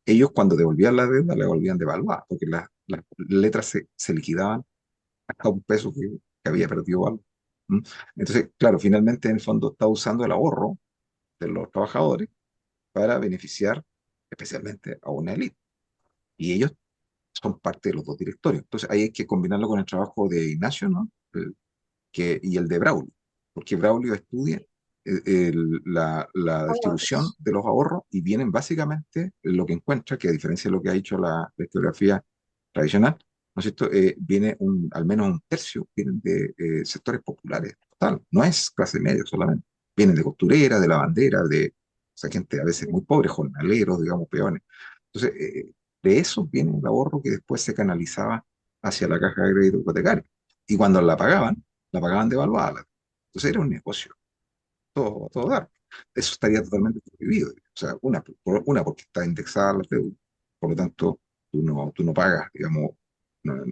ellos cuando devolvían la deuda la devolvían devaluada, porque las letras se liquidaban hasta un peso que había perdido valor. ¿Mm? Entonces, claro, finalmente en el fondo está usando el ahorro de los trabajadores para beneficiar especialmente a una élite. Y ellos son parte de los dos directorios. Entonces ahí hay que combinarlo con el trabajo de Ignacio, ¿no? Y el de Braulio, porque Braulio estudia la distribución Ahorros. de los ahorros y vienen básicamente lo que encuentra, que a diferencia de lo que ha dicho la historiografía tradicional, ¿no es cierto? Viene al menos un tercio, vienen de sectores populares, total, no es clase media solamente, vienen de costurera, de lavandera, o sea, gente a veces muy pobre, jornaleros, digamos, peones. Entonces, de eso viene el ahorro que después se canalizaba hacia la caja de crédito hipotecario. Y cuando la pagaban devaluada. Entonces era un negocio, todo dar. Eso estaría totalmente prohibido. O sea, una porque está indexada la deuda. Por lo tanto, tú no pagas, digamos,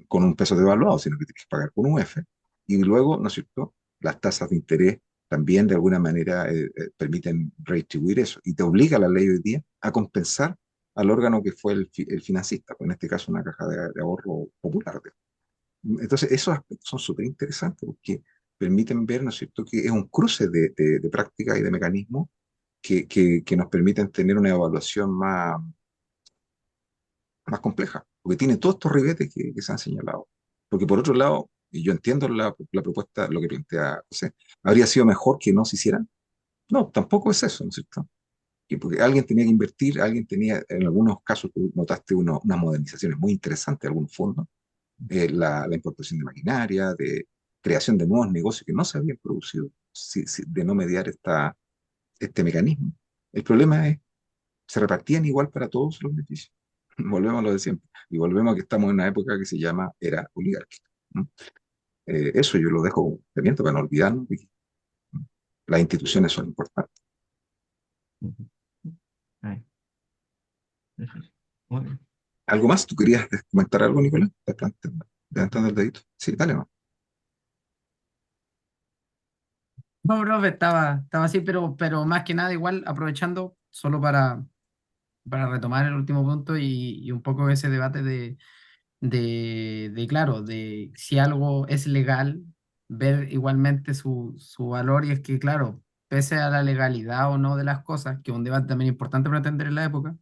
con un peso devaluado, sino que tienes que pagar con un UF. Y luego, ¿no es cierto? Las tasas de interés también de alguna manera permiten redistribuir eso. Y te obliga la ley hoy día a compensar al órgano que fue el financista, pues en este caso una caja de ahorro popular. Entonces, esos aspectos son súper interesantes porque permiten ver, ¿no es cierto?, que es un cruce de prácticas y de mecanismos que nos permiten tener una evaluación más compleja, porque tiene todos estos ribetes que se han señalado. Porque por otro lado, y yo entiendo la propuesta, lo que plantea José, ¿habría sido mejor que no se hicieran? No, tampoco es eso, ¿no es cierto? Porque alguien tenía que invertir, alguien tenía, en algunos casos tú notaste unas modernizaciones muy interesantes de algunos fondos, la importación de maquinaria, de creación de nuevos negocios que no se habían producido de no mediar este mecanismo. El problema es, se repartían igual para todos los beneficios. Volvemos a lo de siempre. Y volvemos a que estamos en una época que se llama era oligárquica, ¿no? Eso yo lo dejo como pensamiento para no olvidarnos de que las instituciones son importantes. Ujú. Ahí, eso es. Muy bien. ¿Algo más? ¿Tú querías comentar algo, Nicolás? ¿Estás levantando el dedito? Sí, dale, ¿no? No, bro, estaba así, pero más que nada igual aprovechando solo para retomar el último punto y un poco ese debate claro, de si algo es legal, ver igualmente su valor y es que, claro, pese a la legalidad o no de las cosas, que es un debate también importante para entender en la época,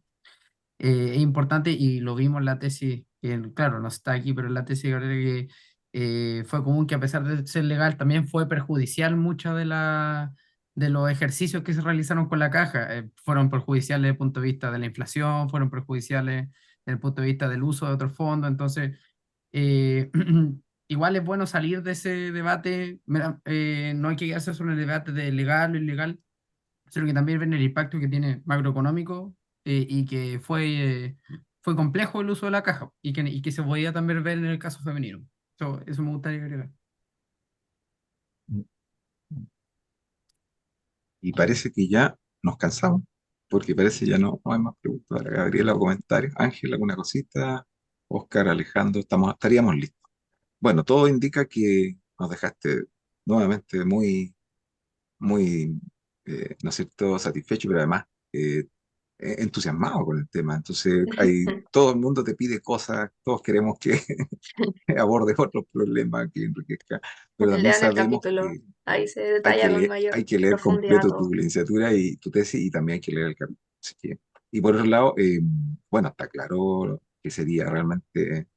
es importante y lo vimos en la tesis, que, claro, no está aquí, pero en la tesis Gabriela, que fue común que a pesar de ser legal también fue perjudicial muchas de los ejercicios que se realizaron con la caja. Fueron perjudiciales desde el punto de vista de la inflación, fueron perjudiciales desde el punto de vista del uso de otros fondos. Entonces, eh, igual es bueno salir de ese debate, no hay que quedarse solo en el debate de legal o ilegal, sino que también ven el impacto que tiene macroeconómico, y que fue complejo el uso de la caja y que se podía también ver en el caso femenino. Eso me gustaría agregar. Y parece que ya nos cansamos, porque parece ya no hay más preguntas. Gabriela, o comentarios. Ángel, alguna cosita. Oscar, Alejandro, estaríamos listos. Bueno, todo indica que nos dejaste nuevamente muy, ¿no es cierto?, satisfecho, pero además eh, entusiasmado con el tema. Entonces, todo el mundo te pide cosas, todos queremos que abordes otros problemas, que enriquezca, pero también Lean el sabemos capítulo, que ahí se hay detalla que con leer, mayor hay que leer profundidad completo todo. tu licenciatura y tu tesis y también hay que leer el capítulo. Así que, y por otro lado, bueno, está claro que sería realmente,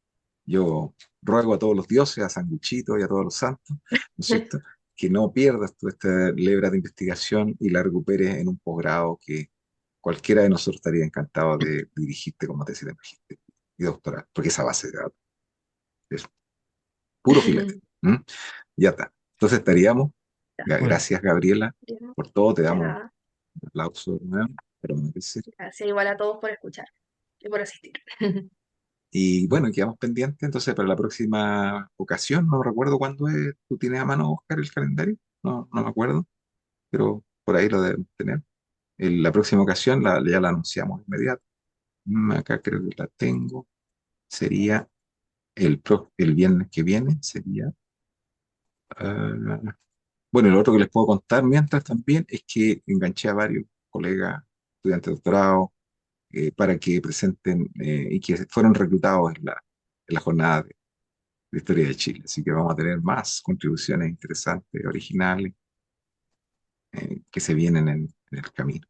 yo ruego a todos los dioses, a Sanguchito y a todos los santos, ¿no es cierto?, que no pierdas toda esta lebra de investigación y la recuperes en un posgrado que cualquiera de nosotros estaría encantado de dirigirte como tesis de magíster y doctorado, porque esa base de datos es puro filete. ¿M? Ya está. Entonces estaríamos. Ya, Bueno, Gracias, Gabriela, Guillermo. por todo. Te De damos un nada. aplauso de nuevo, pero no sé. Gracias igual a todos por escuchar y por asistir. Y bueno, quedamos pendientes entonces para la próxima ocasión. No recuerdo cuándo es. ¿Tú tienes a mano, Oscar, el calendario? No, no me acuerdo, pero por ahí lo debemos tener. En la próxima ocasión ya la anunciamos inmediato. Acá creo que la tengo. Sería el viernes que viene. Sería. ah, bueno, lo otro que les puedo contar mientras también es que enganché a varios colegas, estudiantes de doctorado, para que presenten y que fueron reclutados en la jornada de Historia de Chile. Así que vamos a tener más contribuciones interesantes, originales, que se vienen en el camino.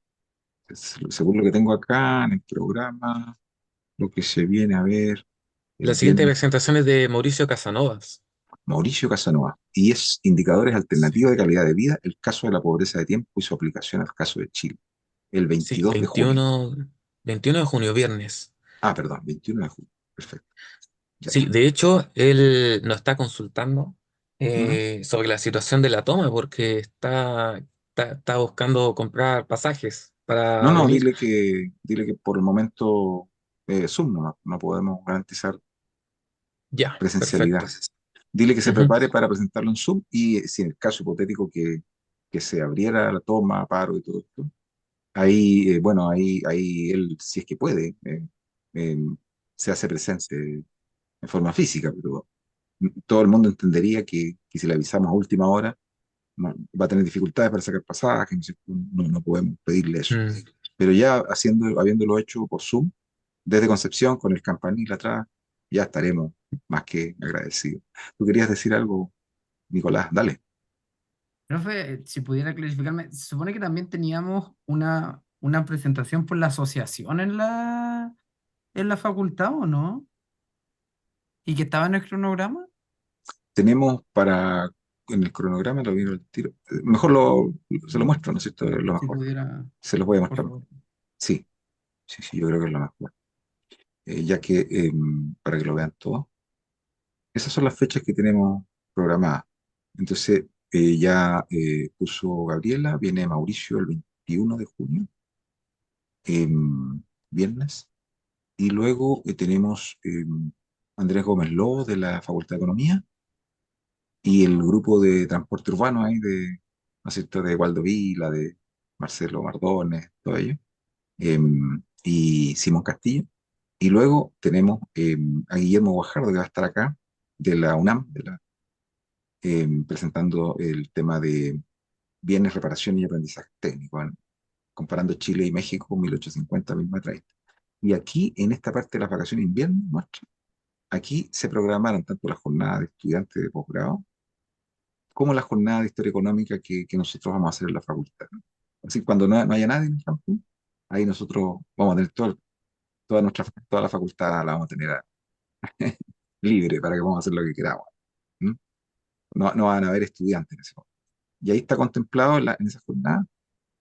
Según lo que tengo acá en el programa, lo que se viene a ver el La siguiente viernes, presentación es de Mauricio Casanovas. Mauricio Casanova, y es Indicadores Sí, Alternativos de Calidad de Vida, el caso de la pobreza de tiempo y su aplicación al caso de Chile, el sí, 22 de junio. 21 de junio, viernes. Ah, perdón, 21 de junio. Perfecto, ya Sí, está. de hecho, él nos está consultando Ujú. sobre la situación de la toma porque está buscando comprar pasajes No, para no, venir. dile que por el momento Zoom no podemos garantizar Ya, presencialidad. perfecto. Dile que se Ujú. prepare para presentarlo en Zoom y si en el caso hipotético que se abriera la toma, paro y todo esto, ahí, bueno, ahí él, si es que puede, eh, se hace presente en forma física, pero todo el mundo entendería que si le avisamos a última hora, va a tener dificultades para sacar pasajes, no podemos pedirle eso. Mm. Pero ya habiéndolo hecho por Zoom, desde Concepción, con el campanil atrás, ya estaremos más que agradecidos. ¿Tú querías decir algo, Nicolás? Dale. profe, si pudiera clarificarme, se supone que también teníamos una presentación por la asociación en la facultad, ¿o no? ¿Y que estaba en el cronograma? Tenemos en el cronograma, lo vieron el tiro. Mejor se lo muestro, ¿no es cierto? Es lo Si mejor. pudiera, Se los voy a por mostrar. favor. Sí, sí, sí, yo creo que es lo mejor. Ya que, para que lo vean todos. Esas son las fechas que tenemos programadas. Entonces, ya puso Gabriela, viene Mauricio el 21 de junio, viernes, y luego tenemos Andrés Gómez Lobo de la Facultad de Economía y el grupo de transporte urbano ahí ¿no es cierto?, de Waldo Vila, de Marcelo Mardones, todo ello, y Simón Castillo. Y luego tenemos a Guillermo Guajardo, que va a estar acá, de la UNAM, presentando el tema de bienes, reparación y aprendizaje técnico, comparando Chile y México 1850-1930. Y aquí, en esta parte de las vacaciones de invierno, aquí se programaron tanto las jornadas de estudiantes de posgrado como las jornadas de historia económica que nosotros vamos a hacer en la facultad. Así cuando no haya nadie en el campus, ahí nosotros vamos a tener toda la facultad la vamos a tener libre para que vamos a hacer lo que queramos. ¿Mm? No van a haber estudiantes en ese momento. Y ahí está contemplado en esa jornada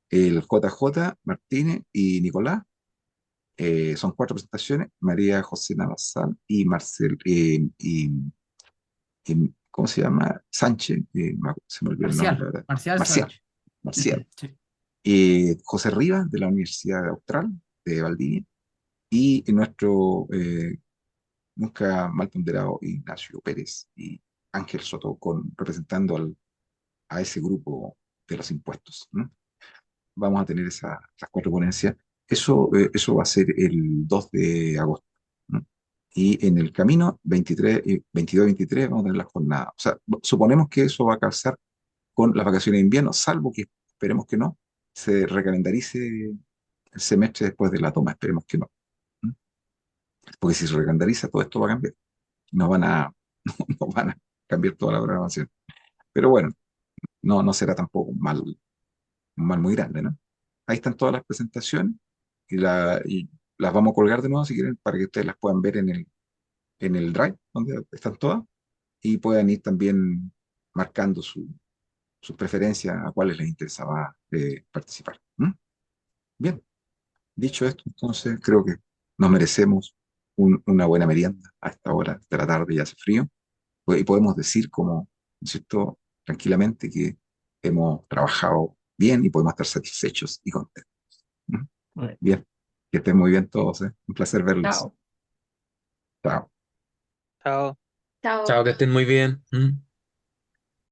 el JJ, Martínez y Nicolás. Son cuatro presentaciones, María José Navasal y Marcel, ¿cómo se llama? Sánchez, se me olvidó el nombre, la Marcial, verdad. Marcial Marcial, Sánchez. Marcial. Sí. José Rivas, de la Universidad Austral de Valdivia, y nuestro nunca mal ponderado Ignacio Pérez y Ángel Soto, representando a ese grupo de los impuestos. ¿No? Vamos a tener esas cuatro ponencias. Eso va a ser el 2 de agosto. ¿No? Y en el camino, 23, 22 y 23, vamos a tener la jornada. O sea, suponemos que eso va a calzar con las vacaciones de invierno, salvo que esperemos que no, se recalendarice el semestre después de la toma, esperemos que no. ¿No? Porque si se recalendariza, todo esto va a cambiar. Nos van a, nos van a cambiar toda la programación. Pero bueno, no será tampoco un mal muy grande, ¿no? Ahí están todas las presentaciones y las vamos a colgar de nuevo si quieren para que ustedes las puedan ver en el Drive, donde están todas, y puedan ir también marcando sus preferencias a cuáles les interesaba participar. ¿Mm? Bien, Dicho esto, entonces creo que nos merecemos una buena merienda a esta hora de la tarde, ya hace frío, y podemos decir como, ¿no es cierto?, tranquilamente que hemos trabajado bien y podemos estar satisfechos y contentos. ¿Mm? Bueno, Bien, que estén muy bien todos, ¿eh? Un placer verlos. chao. Chao. Chao. Chao. Chao, que estén muy bien.